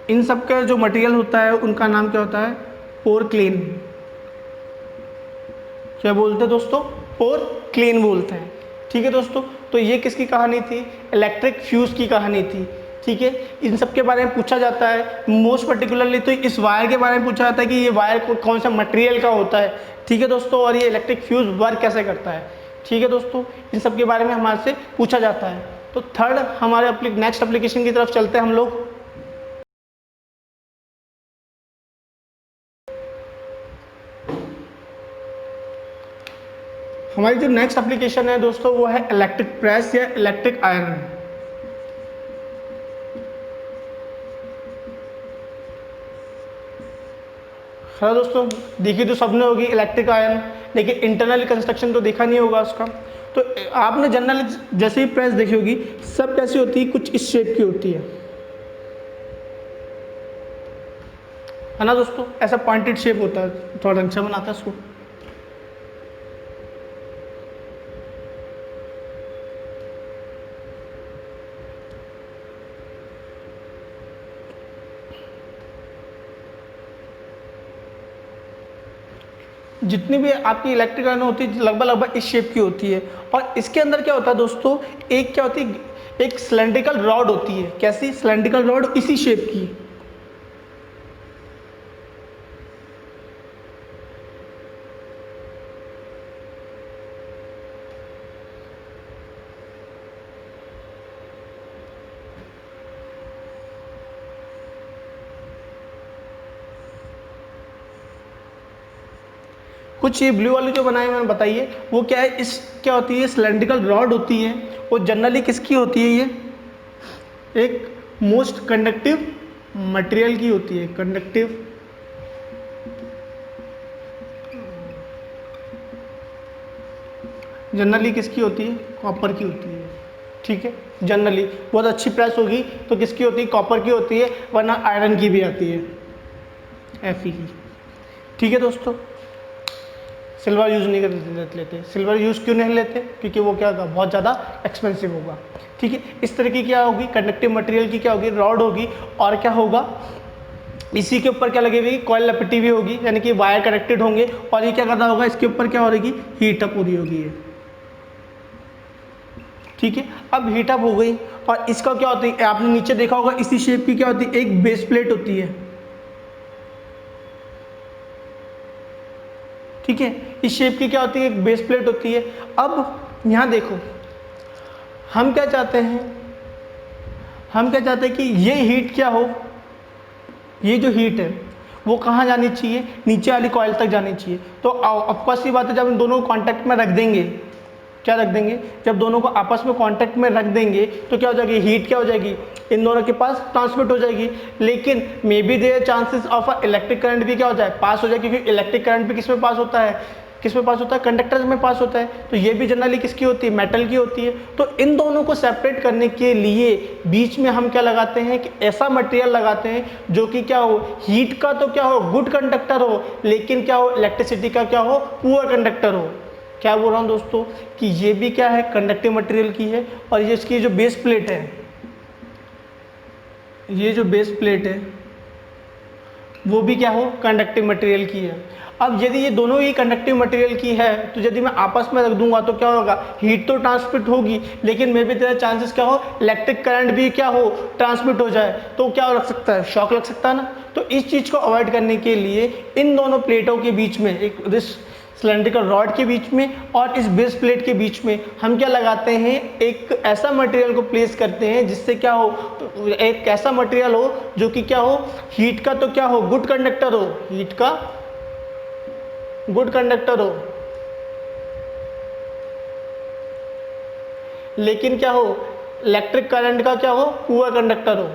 इन सब का जो मटेरियल होता है उनका नाम क्या होता है, पोरक्लेन। क्या बोलते हैं दोस्तों, पोरक्लेन बोलते हैं। ठीक है दोस्तों, तो ये किसकी कहानी थी, इलेक्ट्रिक फ्यूज की कहानी थी। ठीक है, इन सब के बारे में पूछा जाता है। मोस्ट पर्टिकुलरली तो इस वायर के बारे में पूछा जाता है कि ये वायर कौन सा मटेरियल का होता है। ठीक है दोस्तों, और ये इलेक्ट्रिक फ्यूज वर्क कैसे करता है। ठीक है दोस्तों, इन सब के बारे में हमारे से पूछा जाता है। तो थर्ड हमारे नेक्स्ट एप्लीकेशन की तरफ चलते हैं हम लोग। हमारी जो नेक्स्ट एप्लीकेशन है दोस्तों वो है इलेक्ट्रिक प्रेस या इलेक्ट्रिक आयरन। हाँ दोस्तों, देखी तो सबने होगी इलेक्ट्रिक आयरन, लेकिन इंटरनल कंस्ट्रक्शन तो देखा नहीं होगा उसका। तो आपने जनरल जैसे ही प्रेस देखी होगी, सब कैसी होती है, कुछ इस शेप की होती है ना दोस्तों, ऐसा पॉइंटेड शेप होता है, थोड़ा ढंग से बनाता है उसको। जितनी भी आपकी इलेक्ट्रिक आयरन होती है लगभग इस शेप की होती है। और इसके अंदर क्या होता है दोस्तों, एक क्या होती है, एक सिलेंड्रिकल रॉड होती है। कैसी, सिलेंड्रिकल रॉड इसी शेप की। कुछ ये ब्लू वाली जो बनाई मैंने बताइए वो क्या है, इस क्या होती है, सिलेंड्रिकल रॉड होती है। वो जनरली किसकी होती है, ये एक मोस्ट कंडक्टिव मटेरियल की होती है। कंडक्टिव जनरली किसकी होती है, कॉपर की होती है। ठीक है, जनरली बहुत अच्छी प्रेस होगी तो किसकी होती है, कॉपर की होती है, वरना आयरन की भी आती है, Fe की। ठीक है दोस्तों, सिल्वर यूज़ नहीं कर लेते। सिल्वर यूज़ क्यों नहीं लेते, क्योंकि वो क्या होगा, बहुत ज़्यादा एक्सपेंसिव होगा। ठीक है, इस तरह की क्या होगी, कंडक्टिव मटेरियल की क्या होगी, रॉड होगी। और क्या होगा, इसी के ऊपर क्या लगी हुई, कॉइल लपेटी हुई होगी, यानी कि वायर कनेक्टेड होंगे। और ये क्या करना होगा, इसके ऊपर क्या हो रही, हीटअप हो रही होगी ये। ठीक है, अब हीटअप हो गई और इसका क्या होती है, आपने नीचे देखा होगा इसी शेप की क्या होती है, एक बेस प्लेट होती है। ठीक है, इस शेप की क्या होती है, एक बेस प्लेट होती है। अब यहाँ देखो, हम क्या चाहते हैं, हम क्या चाहते हैं कि ये हीट क्या हो, ये जो हीट है वो कहाँ जानी चाहिए, नीचे वाली कॉइल तक जानी चाहिए। तो ऑफकोर्स की बात है, जब हम दोनों को कॉन्टैक्ट में रख देंगे, क्या रख देंगे, जब दोनों को आपस में कांटेक्ट में रख देंगे तो क्या हो जाएगी, हीट क्या हो जाएगी, इन दोनों के पास ट्रांसमिट हो जाएगी। लेकिन maybe there chances of electric current भी क्या हो जाए, पास हो जाए, क्योंकि इलेक्ट्रिक करंट भी किस में पास होता है, किस में पास होता है, कंडक्टर्स में पास होता है। तो ये भी जनरली किसकी होती है, मेटल की होती है। तो इन दोनों को सेपरेट करने के लिए बीच में हम क्या लगाते हैं कि ऐसा मटेरियल लगाते हैं जो कि क्या हो, हीट का तो क्या हो, गुड कंडक्टर हो, लेकिन क्या हो, इलेक्ट्रिसिटी का क्या हो, पुअर कंडक्टर हो। क्या बोल रहा हूँ दोस्तों कि ये भी क्या है, कंडक्टिव मटेरियल की है। और ये इसकी जो बेस प्लेट है, ये जो बेस प्लेट है वो भी क्या हो, कंडक्टिव मटेरियल की है। अब यदि ये दोनों ही कंडक्टिव मटेरियल की है तो यदि मैं आपस में रख दूंगा तो क्या होगा, हीट तो ट्रांसमिट होगी, लेकिन मे बी तेरा चांसेस क्या हो, इलेक्ट्रिक करंट भी क्या हो, ट्रांसमिट हो जाए। तो क्या लग सकता है, शॉक लग सकता है ना। तो इस चीज़ को अवॉइड करने के लिए इन दोनों प्लेटों के बीच में एक सिलेंड्रिकल रॉड के बीच में और इस बेस प्लेट के बीच में हम क्या लगाते हैं, एक ऐसा मटेरियल को प्लेस करते हैं जिससे क्या हो, एक ऐसा मटेरियल हो जो कि क्या हो, हीट का तो क्या हो, गुड कंडक्टर हो, हीट का गुड कंडक्टर हो, लेकिन क्या हो, इलेक्ट्रिक करंट का क्या हो, पुअर कंडक्टर हो।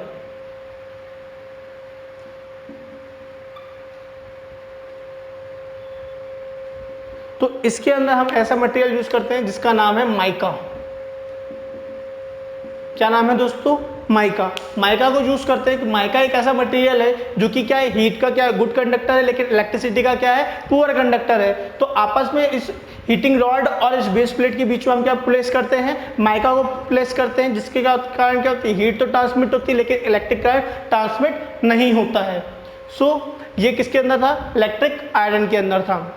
तो इसके अंदर हम ऐसा मटेरियल यूज करते हैं जिसका नाम है माइका। क्या नाम है दोस्तों, माइका। माइका को यूज करते हैं कि माइका एक ऐसा मटेरियल है जो कि क्या है, हीट का क्या है, गुड कंडक्टर है, लेकिन इलेक्ट्रिसिटी का क्या है, पुअर कंडक्टर है। तो आपस में इस हीटिंग रॉड और इस बेस प्लेट के बीच में हम क्या प्लेस करते हैं, माइका को प्लेस करते हैं, जिसके कारण क्या होती है, हीट तो ट्रांसमिट होती है लेकिन इलेक्ट्रिक करंट ट्रांसमिट नहीं होता है। सो ये किसके अंदर था, इलेक्ट्रिक आयरन के अंदर था।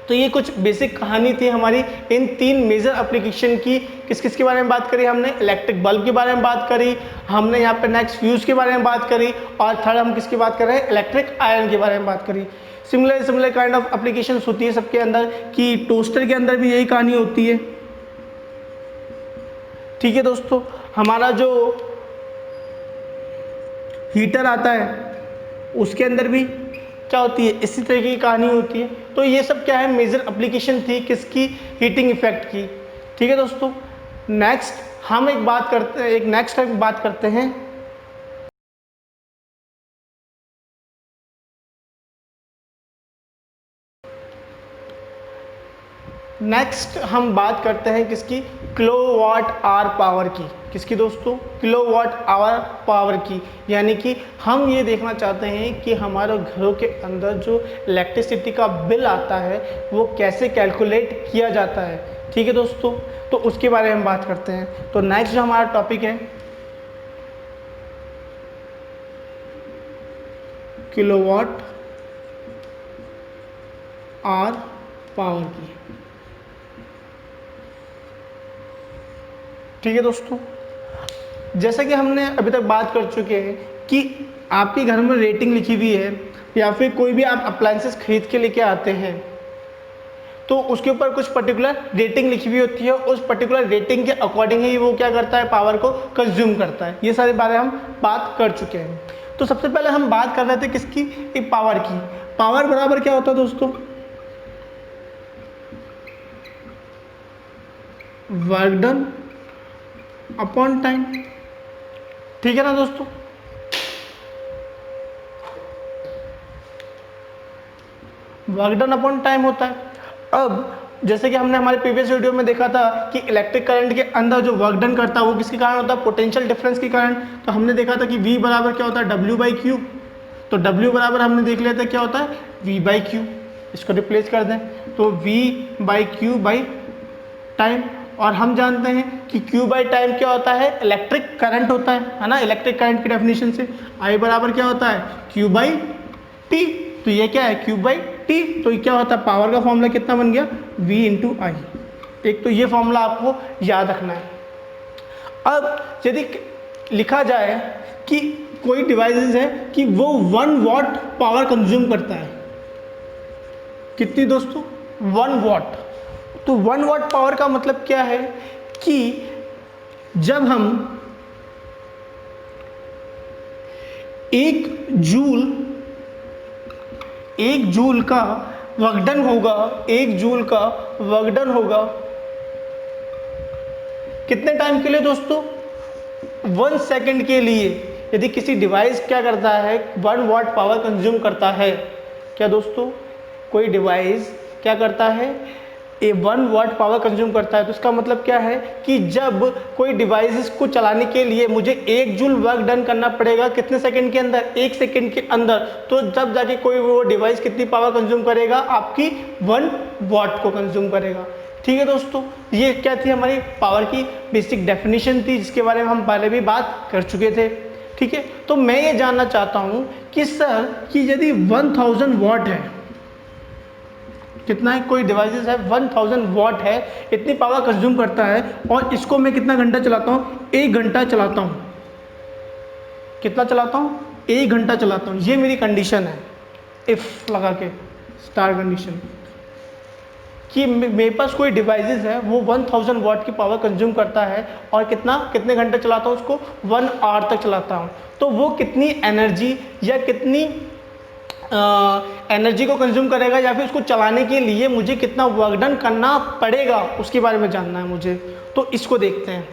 तो ये कुछ बेसिक कहानी थी हमारी इन 3 मेजर एप्लीकेशन की। किस किस के बारे में बात करी हमने, इलेक्ट्रिक बल्ब के बारे में बात करी हमने, यहाँ पे नेक्स्ट फ्यूज के बारे में बात करी, और थर्ड हम किसकी बात कर रहे हैं, इलेक्ट्रिक आयरन के बारे में बात करी। सिमिलर काइंड ऑफ एप्लीकेशन होती है सबके अंदर, कि टोस्टर के अंदर भी यही कहानी होती है। ठीक है दोस्तों, हमारा जो हीटर आता है उसके अंदर भी क्या होती है, इसी तरीके की कहानी होती है। तो ये सब क्या है, मेजर एप्लीकेशन थी किसकी, हीटिंग इफेक्ट की। ठीक है दोस्तों, नेक्स्ट हम एक नेक्स्ट टाइम बात करते हैं नेक्स्ट हम बात करते हैं किसकी, किलोवाट आवर पावर की। किसकी दोस्तों, किलोवाट आवर पावर की। यानी कि हम ये देखना चाहते हैं कि हमारे घरों के अंदर जो इलेक्ट्रिसिटी का बिल आता है वो कैसे कैलकुलेट किया जाता है। ठीक है दोस्तों, तो उसके बारे में बात करते हैं। तो नेक्स्ट जो हमारा टॉपिक है किलोवाट आवर पावर की। ठीक है दोस्तों, जैसा कि हमने अभी तक बात कर चुके हैं कि आपके घर में रेटिंग लिखी हुई है, या फिर कोई भी आप अप्लायंसेस खरीद के लेके आते हैं तो उसके ऊपर कुछ पर्टिकुलर रेटिंग लिखी हुई होती है। उस पर्टिकुलर रेटिंग के अकॉर्डिंग ही वो क्या करता है, पावर को कंज्यूम करता है। ये सारे बारे हम बात कर चुके हैं। तो सबसे पहले हम बात कर रहे थे किसकी, एक पावर की। पावर बराबर क्या होता है दोस्तों, वर्क डन अपॉन टाइम। ठीक है ना दोस्तों, वर्क डन अपॉन टाइम होता है। अब जैसे कि हमने हमारे प्रीवियस वीडियो में देखा था कि इलेक्ट्रिक करंट के अंदर जो वर्क डन करता है वो किसके कारण होता है, पोटेंशियल डिफरेंस के कारण। तो हमने देखा था कि V बराबर क्या होता है, W/Q। तो W बराबर हमने देख लिया था क्या होता है, V/Q। इसको रिप्लेस कर दें तो V/Q बाई टाइम। और हम जानते हैं कि Q बाई टाइम क्या होता है, इलेक्ट्रिक करंट होता है ना। इलेक्ट्रिक करंट की डेफिनेशन से I बराबर क्या होता है, Q/T। तो ये क्या है, Q/T। तो क्या होता है, पावर का फॉर्मूला कितना बन गया, V/I। एक तो ये फॉर्मूला आपको याद रखना है। अब यदि लिखा जाए कि कोई डिवाइस है कि वो 1 वॉट पावर कंज्यूम करता है, कितनी दोस्तों, 1 वॉट। तो 1 वॉट पावर का मतलब क्या है कि जब हम 1 जूल का वर्क डन होगा, 1 जूल का वर्क डन होगा कितने टाइम के लिए दोस्तों, 1 सेकंड के लिए। यदि किसी डिवाइस क्या करता है, 1 वॉट पावर कंज्यूम करता है, क्या दोस्तों, कोई डिवाइस क्या करता है, 1 वॉट पावर कंज्यूम करता है, तो इसका मतलब क्या है कि जब कोई डिवाइस को चलाने के लिए मुझे 1 जूल वर्क डन करना पड़ेगा कितने सेकंड के अंदर, 1 सेकंड के अंदर, तो जब जाके कोई वो डिवाइस कितनी पावर कंज्यूम करेगा, आपकी 1 वॉट को कंज्यूम करेगा। ठीक है दोस्तों, ये क्या थी, हमारी पावर की बेसिक डेफिनेशन थी, जिसके बारे में हम पहले भी बात कर चुके थे। ठीक है, तो मैं ये जानना चाहता हूँ कि सर कि यदि 1000 वॉट है, कितना है, कोई डिवाइस है 1000 वॉट है, इतनी पावर कंज्यूम करता है, और इसको मैं कितना घंटा चलाता हूँ, 1 घंटा चलाता हूँ। कितना चलाता हूँ, 1 घंटा चलाता हूँ। ये मेरी कंडीशन है, इफ लगा के स्टार कंडीशन। कि मेरे पास कोई डिवाइसेस है वो 1000 वाट की पावर कंज्यूम करता है और कितने घंटे चलाता हूँ उसको 1 आवर तक चलाता हूँ, तो वो कितनी एनर्जी या कितनी एनर्जी को कंज्यूम करेगा या फिर उसको चलाने के लिए मुझे कितना वर्क डन करना पड़ेगा उसके बारे में जानना है मुझे। तो इसको देखते हैं।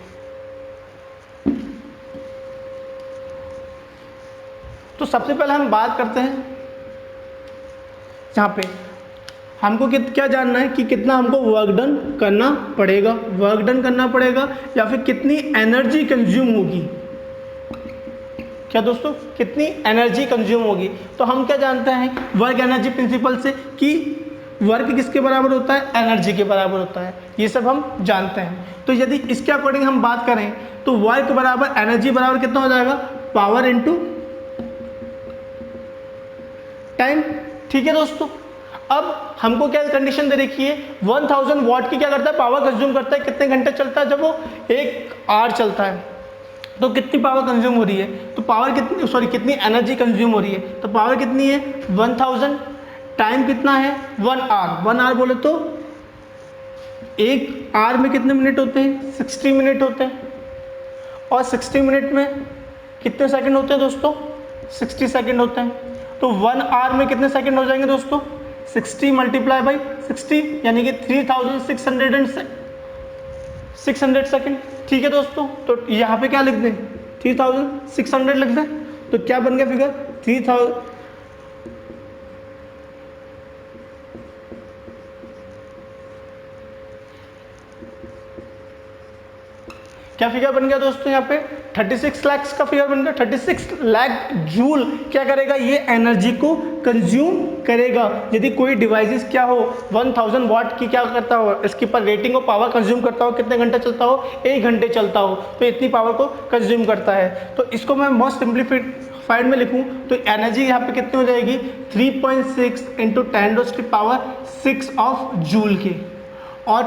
तो सबसे पहले हम बात करते हैं यहाँ पे हमको क्या जानना है कि कितना हमको वर्क डन करना पड़ेगा या फिर कितनी एनर्जी कंज्यूम होगी। क्या दोस्तों, कितनी एनर्जी कंज्यूम होगी। तो हम क्या जानते हैं वर्क एनर्जी प्रिंसिपल से कि वर्क किसके बराबर होता है, एनर्जी के बराबर होता है, ये सब हम जानते हैं। तो यदि इसके अकॉर्डिंग हम बात करें तो वर्क बराबर एनर्जी बराबर कितना हो जाएगा, पावर इनटू टाइम। ठीक है दोस्तों, अब हमको क्या कंडीशन दे रखी है, 1000 वाट की क्या करता है, पावर कंज्यूम करता है, कितने घंटे चलता है, जब वो 1 आवर चलता है तो कितनी पावर कंज्यूम हो रही है, तो पावर कितनी एनर्जी कंज्यूम हो रही है, तो पावर कितनी है 1000, टाइम कितना है 1 आवर। 1 आवर बोले तो 1 आवर में कितने मिनट होते हैं, 60 मिनट होते हैं, और 60 मिनट में कितने सेकंड होते हैं दोस्तों, 60 सेकंड होते हैं। तो 1 आवर में कितने सेकंड हो जाएंगे दोस्तों, 60 मल्टीप्लाई बाई 60 यानी कि 3600 सेकंड। ठीक है दोस्तों, तो यहाँ पे क्या लिख दें, 3600 लिख दें। तो क्या बन गया फिगर 3000, क्या फिगर बन गया दोस्तों, यहाँ पे 36 लाख का फिगर बन गया। 36 लाख जूल क्या करेगा, ये एनर्जी को कंज्यूम करेगा। यदि कोई डिवाइसेस क्या हो 1000 वाट की क्या करता हो, इसके पर रेटिंग हो, पावर कंज्यूम करता हो, कितने घंटे चलता हो, 1 घंटे चलता हो, तो इतनी पावर को कंज्यूम करता है। तो इसको मैं मोस्ट सिंप्लीफाइड में लिखूँ तो एनर्जी यहाँ पे कितनी हो जाएगी, 3.6 इंटू 10⁻⁶ ऑफ जूल की। और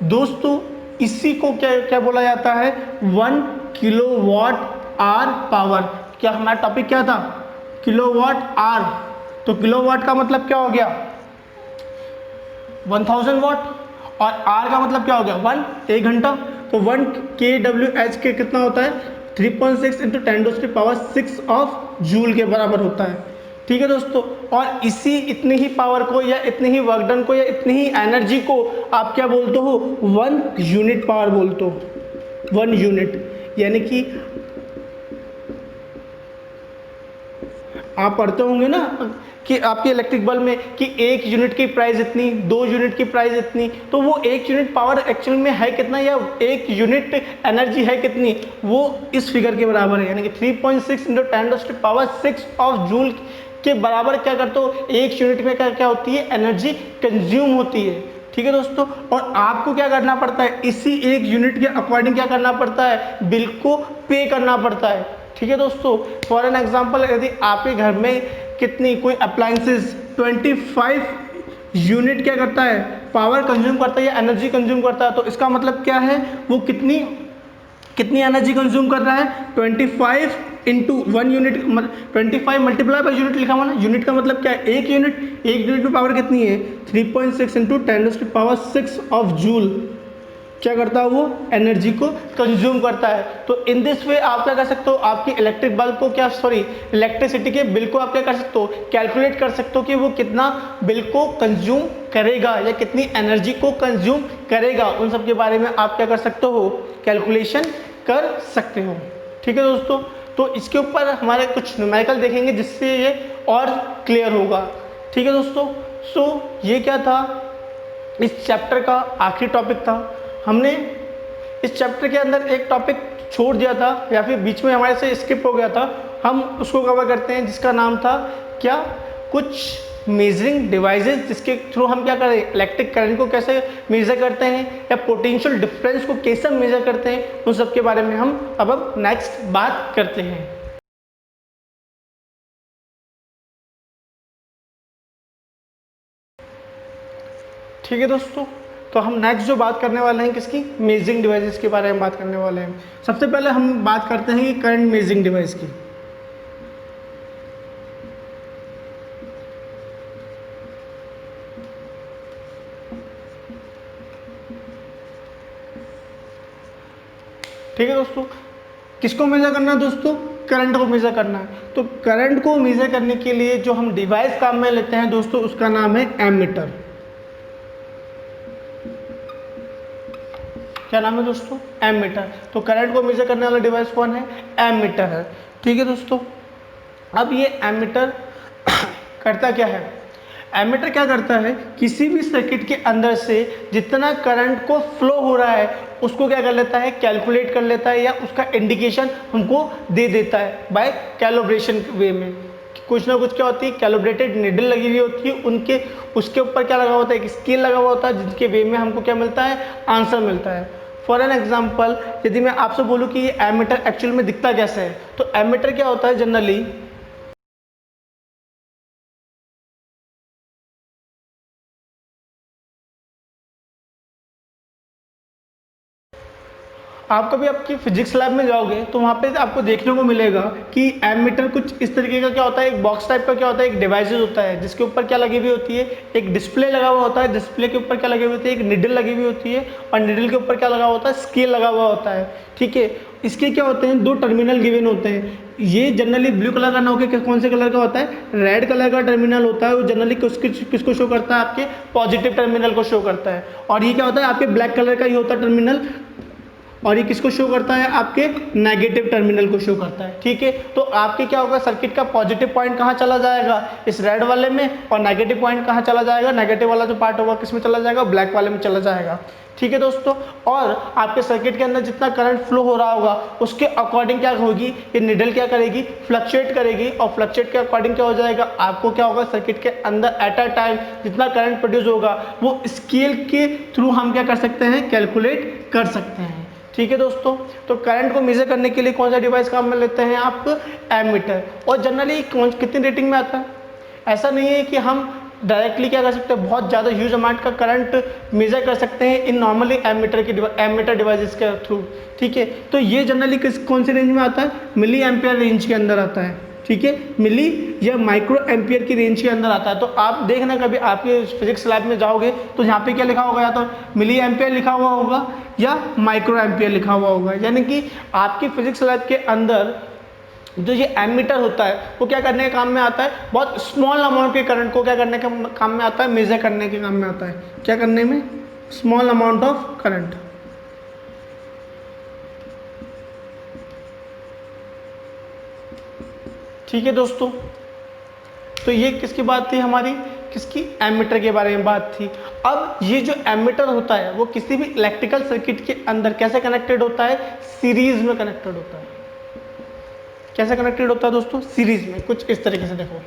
दोस्तों इसी को क्या बोला जाता है, 1 किलोवाट आवर पावर। क्या हमारा टॉपिक क्या था, किलोवाट आवर। तो किलोवाट का मतलब क्या हो गया 1000 वाट, और आर का मतलब क्या हो गया 1 घंटा। तो 1 kWh के कितना होता है, 3.6 इंटू 10⁻⁶ ऑफ जूल के बराबर होता है। ठीक है दोस्तों, और इसी इतनी ही पावर को या इतनी ही वर्क डन को या इतनी ही एनर्जी को आप क्या बोलते हो, 1 यूनिट पावर बोलते हो। 1 यूनिट यानी कि आप पढ़ते होंगे ना कि आपके इलेक्ट्रिक बल्ब में कि 1 यूनिट की प्राइस इतनी, 2 यूनिट की प्राइस इतनी, तो वो 1 यूनिट पावर एक्चुअल में है कितना या 1 यूनिट एनर्जी है कितनी, वो इस फिगर के बराबर है। यानी कि 3.6 इंटू 10⁻⁶ ऑफ जूल के बराबर क्या करते हो, 1 यूनिट में क्या होती है, एनर्जी कंज्यूम होती है। ठीक है दोस्तों, और आपको क्या करना पड़ता है, इसी 1 यूनिट के अकॉर्डिंग क्या करना पड़ता है, बिल को पे करना पड़ता है। ठीक है दोस्तों, फॉर एन एग्जांपल यदि आपके घर में कितनी कोई अप्लायंसेस 25 यूनिट क्या करता है, पावर कंज्यूम करता है या एनर्जी कंज्यूम करता है, तो इसका मतलब क्या है, वो कितनी एनर्जी कंज्यूम कर रहा है, 25 into 1 unit, 25 multiply by unit लिखा हुआ ना, यूनिट का मतलब क्या है 1 यूनिट। 1 यूनिट में पावर कितनी है 3.6 इंटू 10⁻⁶ ऑफ जूल क्या करता है, वो एनर्जी को कंज्यूम करता है। तो इन दिस वे आप क्या कर सकते हो, आपकी इलेक्ट्रिक बल्ब को इलेक्ट्रिसिटी के बिल को आप क्या कर सकते हो, कैलकुलेट कर सकते हो कि वो कितना बिल को कंज्यूम करेगा या कितनी एनर्जी को कंज्यूम करेगा। उन सब के बारे में आप क्या कर सकते हो, कैलकुलेशन कर सकते हो। ठीक है दोस्तों, तो इसके ऊपर हमारे कुछ न्यूमेरिकल देखेंगे जिससे ये और क्लियर होगा। ठीक है दोस्तों, सो ये क्या था, इस चैप्टर का आखिरी टॉपिक था। हमने इस चैप्टर के अंदर एक टॉपिक छोड़ दिया था या फिर बीच में हमारे से स्किप हो गया था, हम उसको कवर करते हैं जिसका नाम था क्या, कुछ मेजरिंग डिवाइसेस जिसके थ्रू हम क्या करें, इलेक्ट्रिक करंट को कैसे मेजर करते हैं या पोटेंशियल डिफरेंस को कैसे मेजर करते हैं, उन सब के बारे में हम अब नेक्स्ट बात करते हैं। ठीक है दोस्तों, तो हम नेक्स्ट जो बात करने वाले हैं किसकी, मेजरिंग डिवाइसेस के बारे में बात करने वाले हैं। सबसे पहले हम बात करते हैं कि करंट मेजरिंग डिवाइस की। ठीक है दोस्तों, किसको मेजर करना है दोस्तों? करंट को मेजर करना है। तो करंट को मेजर करने के लिए जो हम डिवाइस काम में लेते हैं दोस्तों, उसका नाम है एमीटर। क्या नाम है दोस्तों? एमीटर। तो करंट को मेजर करने वाला डिवाइस कौन है? एमीटर है। ठीक है दोस्तों, अब ये एमीटर करता क्या है? एमीटर क्या करता है, किसी भी सर्किट के अंदर से जितना करंट को फ्लो हो रहा है उसको क्या कर लेता है? कैलकुलेट कर लेता है, या उसका इंडिकेशन हमको दे देता है बाय कैलिब्रेशन वे में। कुछ ना कुछ क्या होती है, कैलिब्रेटेड नीडल लगी हुई होती है, उनके उसके ऊपर क्या लगा होता है? एक स्केल लगा हुआ होता है, जिसके वे में हमको क्या मिलता है? आंसर मिलता है। फॉर एन एग्जाम्पल, यदि मैं आपसे बोलूँ कि ये एमीटर एक्चुअल में दिखता कैसे है, तो एमीटर क्या होता है जनरली, आप कभी आपकी फिजिक्स लैब में जाओगे तो वहाँ पे आपको देखने को मिलेगा कि एमीटर कुछ इस तरीके का क्या होता है, एक बॉक्स टाइप का क्या होता है, एक डिवाइसेस होता है, जिसके ऊपर क्या लगी हुई होती है? एक डिस्प्ले लगा हुआ होता है, डिस्प्ले के ऊपर क्या लगी हुई होती है? एक निडल लगी हुई होती है, और निडल के ऊपर क्या लगा होता है? स्केल लगा हुआ होता है। ठीक है, इसके क्या होते हैं? दो टर्मिनल गिवन होते हैं। ये जनरली ब्लू कलर का ना होकर कौन से कलर का होता है? रेड कलर का टर्मिनल होता है। वो जनरली किसको शो करता है? आपके पॉजिटिव टर्मिनल को शो करता है। और ये क्या होता है? आपके ब्लैक कलर का ही होता है टर्मिनल, और ये किसको शो करता है? आपके नेगेटिव टर्मिनल को शो करता है। ठीक है, तो आपके क्या होगा? सर्किट का पॉजिटिव पॉइंट कहाँ चला जाएगा? इस रेड वाले में, और नेगेटिव पॉइंट कहाँ चला जाएगा? नेगेटिव वाला जो पार्ट होगा किस में चला जाएगा? ब्लैक वाले में चला जाएगा। ठीक है दोस्तों, और आपके सर्किट के अंदर जितना करंट फ्लो हो रहा होगा उसके अकॉर्डिंग क्या होगी? ये निडल क्या करेगी? फ्लक्चुएट करेगी, और फ्लक्चुएट के अकॉर्डिंग क्या हो जाएगा? आपको क्या होगा? सर्किट के अंदर एट अ टाइम जितना करंट प्रोड्यूस होगा वो स्केल के थ्रू हम क्या कर सकते हैं? कैलकुलेट कर सकते हैं। ठीक है दोस्तों, तो करंट को मेजर करने के लिए कौन सा डिवाइस काम में लेते हैं आप? एमीटर। और जनरली कितनी रेटिंग में आता है? ऐसा नहीं है कि हम डायरेक्टली क्या कर सकते हैं, बहुत ज़्यादा ह्यूज अमाउंट का करंट मेजर कर सकते हैं इन नॉर्मली एमीटर डिवाइसेस के थ्रू। ठीक है, तो ये जनरली कौन से रेंज में आता है? मिली एम्पियर रेंज के अंदर आता है। ठीक है, मिली या माइक्रो एम्पियर की रेंज के अंदर आता है। तो आप देखना कभी आपके फिजिक्स लैब में जाओगे तो यहाँ पे क्या लिखा होगा? या तो मिली एम्पियर लिखा हुआ होगा या माइक्रो एम्पियर लिखा हुआ होगा। यानी कि आपकी फिजिक्स लैब के अंदर जो ये एमीटर होता है वो क्या करने के काम में आता है? बहुत स्मॉल अमाउंट के करंट को क्या करने के काम में आता है? मेजर करने के काम में आता है। क्या करने में? Small amount of current. ठीक है दोस्तों, तो ये किसकी बात थी हमारी? किसकी? एमीटर के बारे में बात थी। अब ये जो एमीटर होता है वो किसी भी इलेक्ट्रिकल सर्किट के अंदर कैसे कनेक्टेड होता है? सीरीज में कनेक्टेड होता है। कैसे कनेक्टेड होता है दोस्तों? सीरीज में। कुछ इस तरीके से देखो,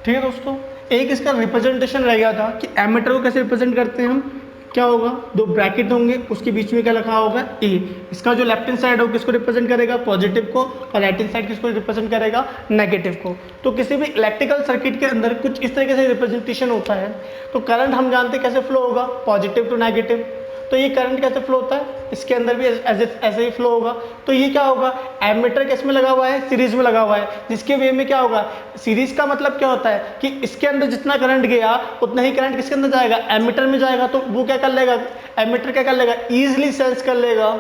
ठीक है दोस्तों, एक इसका रिप्रेजेंटेशन रह गया था कि एमीटर को कैसे रिप्रेजेंट करते हैं हम। क्या होगा? दो ब्रैकेट होंगे, उसके बीच में क्या लिखा होगा? ए। इसका जो लेफ्ट हैंड साइड होगा किसको रिप्रेजेंट करेगा? पॉजिटिव को, और राइट हैंड साइड किसको रिप्रेजेंट करेगा? नेगेटिव को। तो किसी भी इलेक्ट्रिकल सर्किट के अंदर कुछ इस तरीके से रिप्रेजेंटेशन होता है। तो करंट हम जानते हैं कैसे फ्लो होगा? Positive to negative. तो ये करंट कैसे फ्लो होता है? इसके अंदर भी ऐसे ही फ्लो होगा। तो ये क्या होगा? एमीटर किस में लगा हुआ है? सीरीज में लगा हुआ है, जिसके वे में क्या होगा? सीरीज का मतलब क्या होता है कि इसके अंदर जितना करंट गया उतना ही करंट किसके अंदर जाएगा? एमीटर में जाएगा। तो वो क्या कर लेगा? एमीटर क्या कर लेगा? ईजिली सेंस कर लेगा।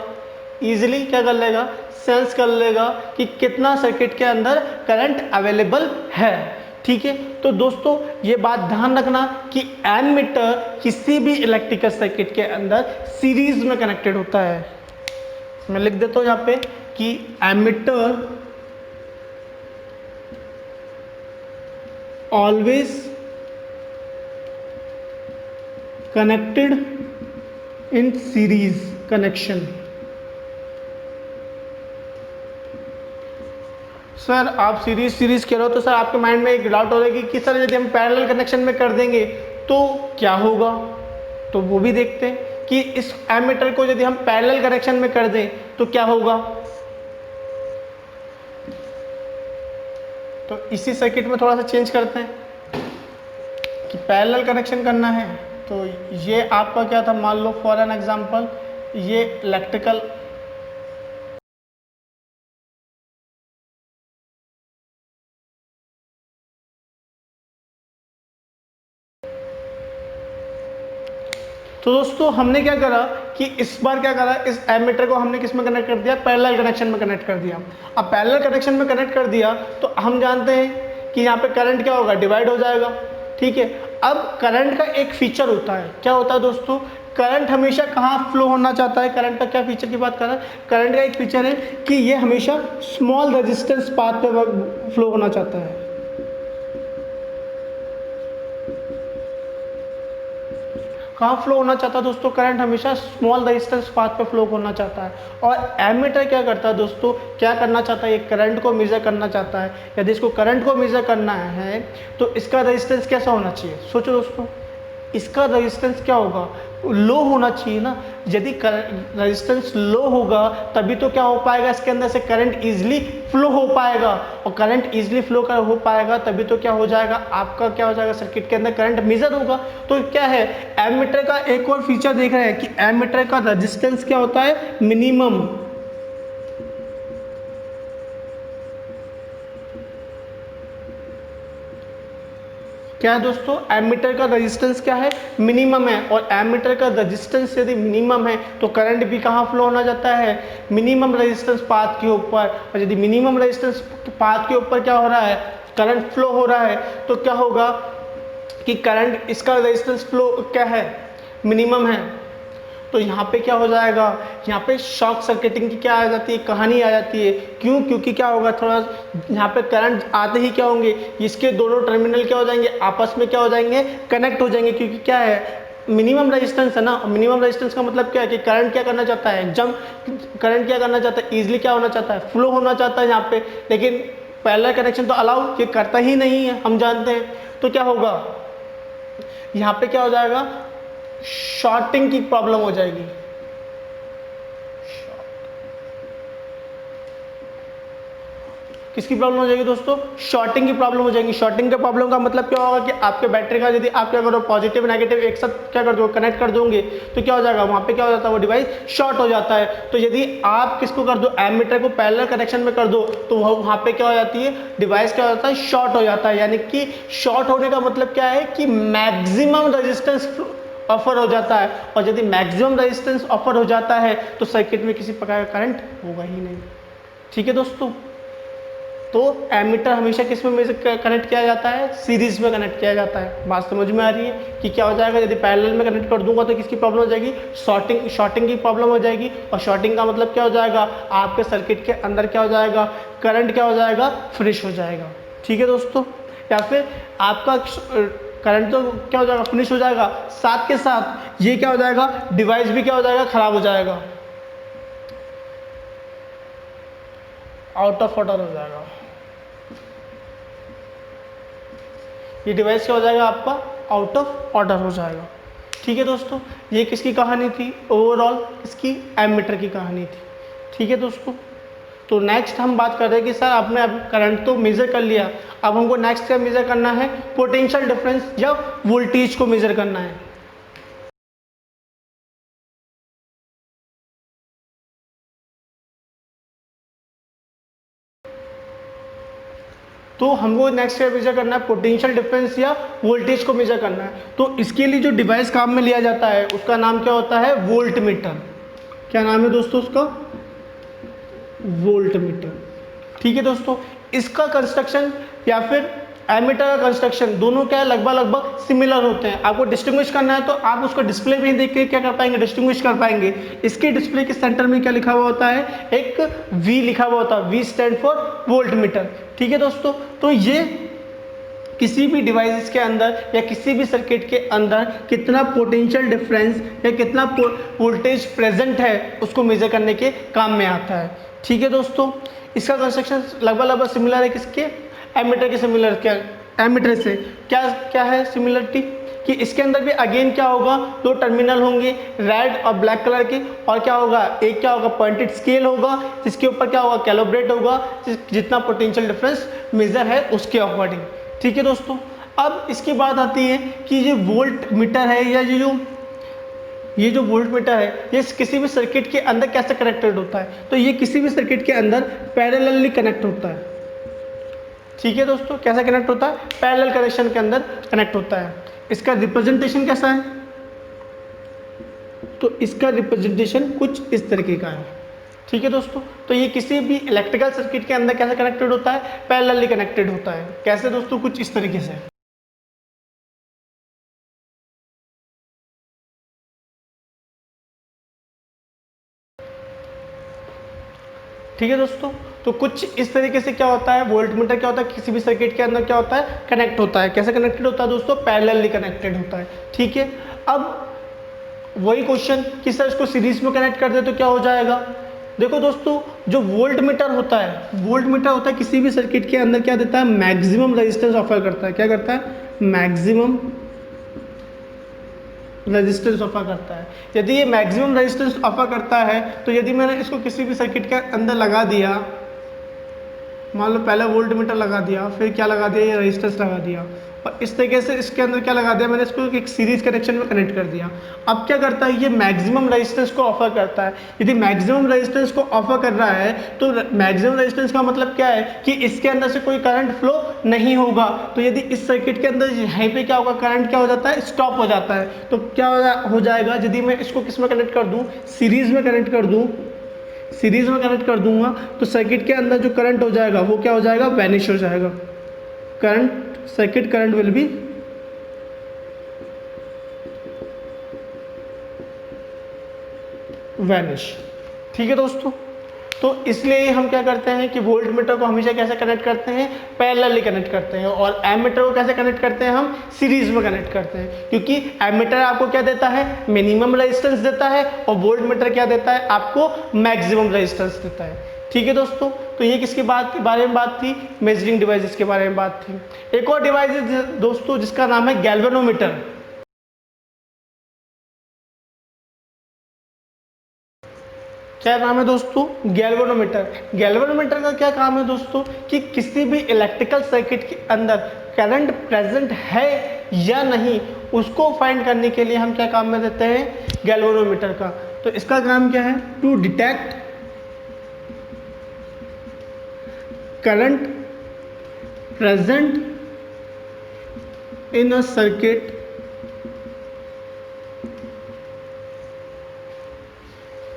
ईजिली क्या कर लेगा? सेंस कर लेगा कि कितना सर्किट के अंदर करंट अवेलेबल है। ठीक है, तो दोस्तों ये बात ध्यान रखना कि एमीटर किसी भी इलेक्ट्रिकल सर्किट के अंदर सीरीज में कनेक्टेड होता है। मैं लिख देता हूं यहां पे कि ammeter always connected in series connection. Sir आप सीरीज कह रहे हो तो सर आपके माइंड में एक डाउट हो रहा है कि सर यदि हम पैरेलल कनेक्शन में कर देंगे तो क्या होगा? तो वो भी देखते हैं कि इस एमीटर को यदि हम पैरेलल कनेक्शन में कर दें तो क्या होगा। तो इसी सर्किट में थोड़ा सा चेंज करते हैं कि पैरेलल कनेक्शन करना है। तो ये आपका क्या था, मान लो फॉर एन एग्जांपल ये इलेक्ट्रिकल तो दोस्तों हमने क्या करा कि इस बार क्या करा, इस एमीटर को हमने किस में कनेक्ट कर दिया, पैरेलल कनेक्शन में कनेक्ट कर दिया। अब पैरेलल कनेक्शन में कनेक्ट कर दिया तो हम जानते हैं कि यहाँ पे करंट क्या होगा, डिवाइड हो जाएगा। ठीक है, अब करंट का एक फीचर होता है, क्या होता है दोस्तों, करंट हमेशा कहाँ फ्लो होना चाहता है, करंट का क्या फीचर की बात कर रहा है, करंट का एक फीचर है कि ये हमेशा स्मॉल रेजिस्टेंस पाथ पे फ्लो होना चाहता है। कहाँ फ्लो होना चाहता है दोस्तों, करंट हमेशा स्मॉल रेजिस्टेंस पाथ पे फ्लो होना चाहता है। और एमीटर क्या करता है दोस्तों, क्या करना चाहता है, ये करंट को मेजर करना चाहता है। यदि इसको करंट को मेजर करना है तो इसका रेजिस्टेंस कैसा होना चाहिए, सोचो दोस्तों, इसका रेजिस्टेंस क्या होगा, लो होना चाहिए ना। यदि रेजिस्टेंस लो होगा तभी तो क्या हो पाएगा, इसके अंदर से करंट इजीली फ्लो हो पाएगा, और करंट इजीली फ्लो हो पाएगा तभी तो क्या हो जाएगा, आपका क्या हो जाएगा, सर्किट के अंदर करंट मेजर होगा। तो क्या है, एमीटर का एक और फीचर देख रहे हैं कि एमीटर का रेजिस्टेंस क्या होता है, मिनिमम। क्या है दोस्तों, एमीटर का रेजिस्टेंस क्या है, मिनिमम है। और एमीटर का रेजिस्टेंस यदि मिनिमम है तो करंट भी कहाँ फ्लो होना जाता है, मिनिमम रेजिस्टेंस पाथ के ऊपर। और यदि मिनिमम रेजिस्टेंस पाथ के ऊपर क्या हो रहा है, करंट फ्लो हो रहा है, तो क्या होगा कि करंट, इसका रेजिस्टेंस फ्लो क्या है, मिनिमम है। तो यहाँ पे क्या हो जाएगा, यहाँ पे शॉर्ट सर्किटिंग की क्या आ जाती है, कहानी आ जाती है। क्यों, क्योंकि क्या होगा, थोड़ा यहाँ पे करंट आते ही क्या होंगे, इसके दोनों टर्मिनल क्या हो जाएंगे, आपस में क्या हो जाएंगे, कनेक्ट हो जाएंगे। क्योंकि क्या है, मिनिमम रेजिस्टेंस है ना। मिनिमम रेजिस्टेंस का मतलब क्या है कि करंट क्या करना चाहता है, करंट क्या करना चाहता है, ईजिली क्या होना चाहता है, फ्लो होना चाहता है यहाँ पे। लेकिन पैरेलल कनेक्शन तो अलाउ ये करता ही नहीं है, हम जानते हैं। तो क्या होगा, यहाँ पे क्या हो जाएगा, शॉर्टिंग की प्रॉब्लम हो जाएगी। किसकी प्रॉब्लम हो जाएगी दोस्तों, शॉर्टिंग की प्रॉब्लम हो जाएगी। शॉर्टिंग के प्रॉब्लम का मतलब क्या होगा कि आपके बैटरी का यदि आप क्या करो, पॉजिटिव नेगेटिव एक साथ क्या कर दो, कनेक्ट कर दोगे, तो क्या हो जाएगा, वहां पे क्या हो जाता है, वो डिवाइस शॉर्ट हो जाता है। तो यदि आप किसको कर दो, एमीटर को पैरेलल कनेक्शन में कर दो, तो वहां पे क्या हो जाती है, डिवाइस क्या हो जाता है, शॉर्ट हो जाता है। यानी कि शॉर्ट होने का मतलब क्या है कि मैक्सिमम रेजिस्टेंस ऑफर हो जाता है। और यदि मैक्सिमम रेजिस्टेंस ऑफर हो जाता है तो सर्किट में किसी प्रकार का करंट होगा ही नहीं। ठीक है दोस्तों, तो एमीटर हमेशा किस में कनेक्ट किया जाता है, सीरीज में कनेक्ट किया जाता है। बात समझ में आ रही है कि क्या हो जाएगा, यदि पैरेलल में कनेक्ट कर दूंगा तो किसकी प्रॉब्लम हो जाएगी, शॉर्टिंग की प्रॉब्लम हो जाएगी। और शॉर्टिंग का मतलब क्या हो जाएगा, आपके सर्किट के अंदर क्या हो जाएगा, करंट क्या हो जाएगा, फिनिश हो जाएगा। ठीक है दोस्तों, या फिर आपका करंट तो क्या हो जाएगा, फिनिश हो जाएगा, साथ के साथ ये क्या हो जाएगा, डिवाइस भी क्या हो जाएगा, खराब हो जाएगा, आउट ऑफ ऑर्डर हो जाएगा। ये डिवाइस क्या हो जाएगा, आपका आउट ऑफ ऑर्डर हो जाएगा। ठीक है दोस्तों, ये किसकी कहानी थी, ओवरऑल इसकी एमीटर की कहानी थी। ठीक है दोस्तों, तो नेक्स्ट हम बात कर रहे हैं कि सर आपने अब करंट तो मेजर कर लिया, अब हमको नेक्स्ट क्या मेजर करना है, पोटेंशियल डिफरेंस या वोल्टेज को मेजर करना है। तो हमको नेक्स्ट क्या मेजर करना है, पोटेंशियल डिफरेंस या वोल्टेज को मेजर करना है। तो इसके लिए जो डिवाइस काम में लिया जाता है उसका नाम क्या होता है, वोल्ट मीटर। क्या नाम है दोस्तों उसका, वोल्ट मीटर। ठीक है दोस्तों, इसका कंस्ट्रक्शन या फिर एमीटर का कंस्ट्रक्शन दोनों क्या है, लगभग सिमिलर होते हैं। आपको डिस्टिंग्विश करना है तो आप उसको डिस्प्ले में ही देख के क्या कर पाएंगे, डिस्टिंग्विश कर पाएंगे। इसके डिस्प्ले के सेंटर में क्या लिखा हुआ होता है, एक V लिखा हुआ होता है, V stand for volt meter. ठीक है दोस्तों, तो ये किसी भी डिवाइस के अंदर या किसी भी सर्किट के अंदर कितना पोटेंशियल डिफरेंस या कितना वोल्टेज प्रेजेंट है उसको मेजर करने के काम में आता है। ठीक है दोस्तों, इसका कंस्ट्रक्शन लगभग सिमिलर है किसके, एमीटर के सिमिलर। क्या एमीटर से क्या है सिमिलरिटी कि इसके अंदर भी अगेन क्या होगा, दो टर्मिनल होंगे रेड और ब्लैक कलर के, और क्या होगा, एक क्या होगा, पॉइंटेड स्केल होगा जिसके ऊपर क्या होगा, कैलिब्रेट होगा जितना पोटेंशियल डिफरेंस मेजर है उसके अकॉर्डिंग। ठीक है दोस्तों, अब इसकी बात आती है कि ये वोल्ट मीटर है या ये जो वोल्ट मीटर है ये किसी भी सर्किट के अंदर कैसे कनेक्टेड होता है, तो ये किसी भी सर्किट के अंदर पैरेलली कनेक्ट होता है। ठीक है दोस्तों, कैसे कनेक्ट होता है, पैरेलल कनेक्शन के अंदर कनेक्ट होता है। इसका रिप्रेजेंटेशन कैसा है, तो इसका रिप्रेजेंटेशन कुछ इस तरीके का है। ठीक है दोस्तों, तो ये किसी भी इलेक्ट्रिकल सर्किट के अंदर कैसे कनेक्टेड होता है, पैरेलली कनेक्टेड होता है। कैसे दोस्तों, कुछ इस तरीके से। ठीक है दोस्तों, तो कुछ इस तरीके से क्या होता है, वोल्टमीटर क्या होता है, किसी भी सर्किट के अंदर क्या होता है, कनेक्ट होता है। कैसे कनेक्टेड होता है दोस्तों, पैरेलली कनेक्टेड होता है। ठीक है, अब वही क्वेश्चन कि सर इसको सीरीज में कनेक्ट कर दे तो क्या हो जाएगा। देखो दोस्तों, जो वोल्टमीटर होता है किसी भी सर्किट के अंदर क्या देता है, मैक्सिमम रेजिस्टेंस ऑफर करता है। क्या करता है, मैक्सिमम रेजिस्टेंस ऑफर करता है। यदि ये मैक्सिमम रेजिस्टेंस ऑफर करता है तो यदि मैंने इसको किसी भी सर्किट के अंदर लगा दिया, मान लो पहले वोल्टमीटर लगा दिया, फिर क्या लगा दिया, ये रेजिस्टेंस लगा दिया, और इस तरीके से इसके अंदर क्या लगा दिया, मैंने इसको एक सीरीज कनेक्शन में कनेक्ट कर दिया। अब क्या करता है, ये मैक्सिमम रेजिस्टेंस को ऑफर करता है। यदि मैक्सिमम रेजिस्टेंस को ऑफर कर रहा है तो मैक्सिमम रेजिस्टेंस का मतलब क्या है कि इसके अंदर से कोई करंट फ्लो नहीं होगा। तो यदि इस सर्किट के अंदर यहाँ पे क्या होगा, करंट क्या हो जाता है, स्टॉप हो जाता है। तो क्या हो जाएगा, यदि मैं इसको किस में कनेक्ट कर दूँ, सीरीज में कनेक्ट कर दूँ, सीरीज में कनेक्ट कर दूंगा तो सर्किट के अंदर जो करंट हो जाएगा वो क्या हो जाएगा, वैनिश हो जाएगा। Current, circuit current will be vanish. ठीक है दोस्तों, तो इसलिए हम क्या करते हैं कि वोल्ट मीटर को हमेशा कैसे कनेक्ट करते हैं, पैरेलली कनेक्ट करते हैं, और एमीटर को कैसे कनेक्ट करते हैं, हम सीरीज में कनेक्ट करते हैं। क्योंकि एमीटर आपको क्या देता है, मिनिमम रेजिस्टेंस देता है, और वोल्ट मीटर क्या देता है, आपको मैक्सिमम रेजिस्टेंस देता है। ठीक है दोस्तों, तो ये किसके बारे में बात थी, मेजरिंग डिवाइसेस के बारे में बात थी। एक और डिवाइस है दोस्तों जिसका नाम है गैल्वेनोमीटर। क्या नाम है दोस्तों, गैल्वेनोमीटर। गैल्वेनोमीटर का क्या काम है दोस्तों कि किसी भी इलेक्ट्रिकल सर्किट के अंदर करंट प्रेजेंट है या नहीं उसको फाइंड करने के लिए हम क्या काम में देते हैं, गैल्वेनोमीटर का। तो इसका काम क्या है, to detect current present in a circuit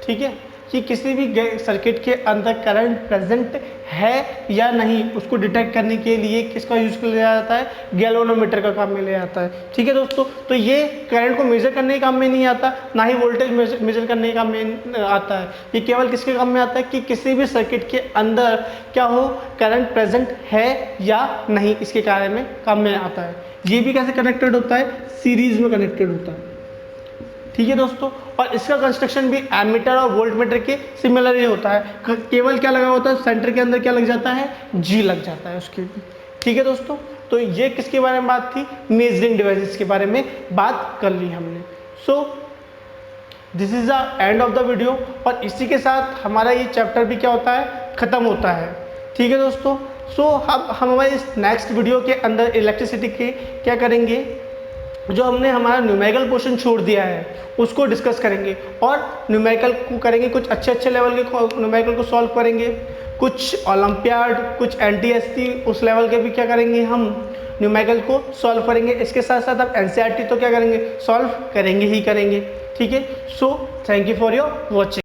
ठीक है, कि किसी भी सर्किट के अंदर करंट प्रेजेंट है या नहीं उसको डिटेक्ट करने के लिए किसका यूज किया जाता है, गैल्वेनोमीटर का काम में लिया जाता है। ठीक है दोस्तों, तो ये करंट को मेजर करने के काम में नहीं आता, ना ही वोल्टेज मेजर करने के काम में आता है। ये केवल किसके काम में आता है कि किसी भी सर्किट के अंदर क्या हो, करंट प्रेजेंट है या नहीं इसके कार्य में काम में आता है। ये भी कैसे कनेक्टेड होता है, सीरीज में कनेक्टेड होता है। ठीक है दोस्तों, और इसका कंस्ट्रक्शन भी एमीटर और वोल्टमीटर के सिमिलर ही होता है, केवल क्या लगा होता है, सेंटर के अंदर क्या लग जाता है, जी लग जाता है उसके भी। ठीक है दोस्तों, तो ये किसके बारे में बात थी, मेजरिंग डिवाइसेस के बारे में बात कर ली हमने। So this is the end of the video, और इसी के साथ हमारा ये चैप्टर भी क्या होता है, खत्म होता है। ठीक है दोस्तों, सो अब हम हमारे इस नेक्स्ट वीडियो के अंदर इलेक्ट्रिसिटी के क्या करेंगे, जो हमने हमारा न्यूमेरिकल पोर्शन छोड़ दिया है उसको डिस्कस करेंगे, और न्यूमेरिकल को करेंगे, कुछ अच्छे लेवल के न्यूमेरिकल को सॉल्व करेंगे, कुछ ओलंपियाड, कुछ NTSC उस लेवल के भी क्या करेंगे, हम न्यूमेरिकल को सॉल्व करेंगे। इसके साथ साथ अब NCERT तो क्या करेंगे, सॉल्व करेंगे ही करेंगे। ठीक है, so thank you for your watching.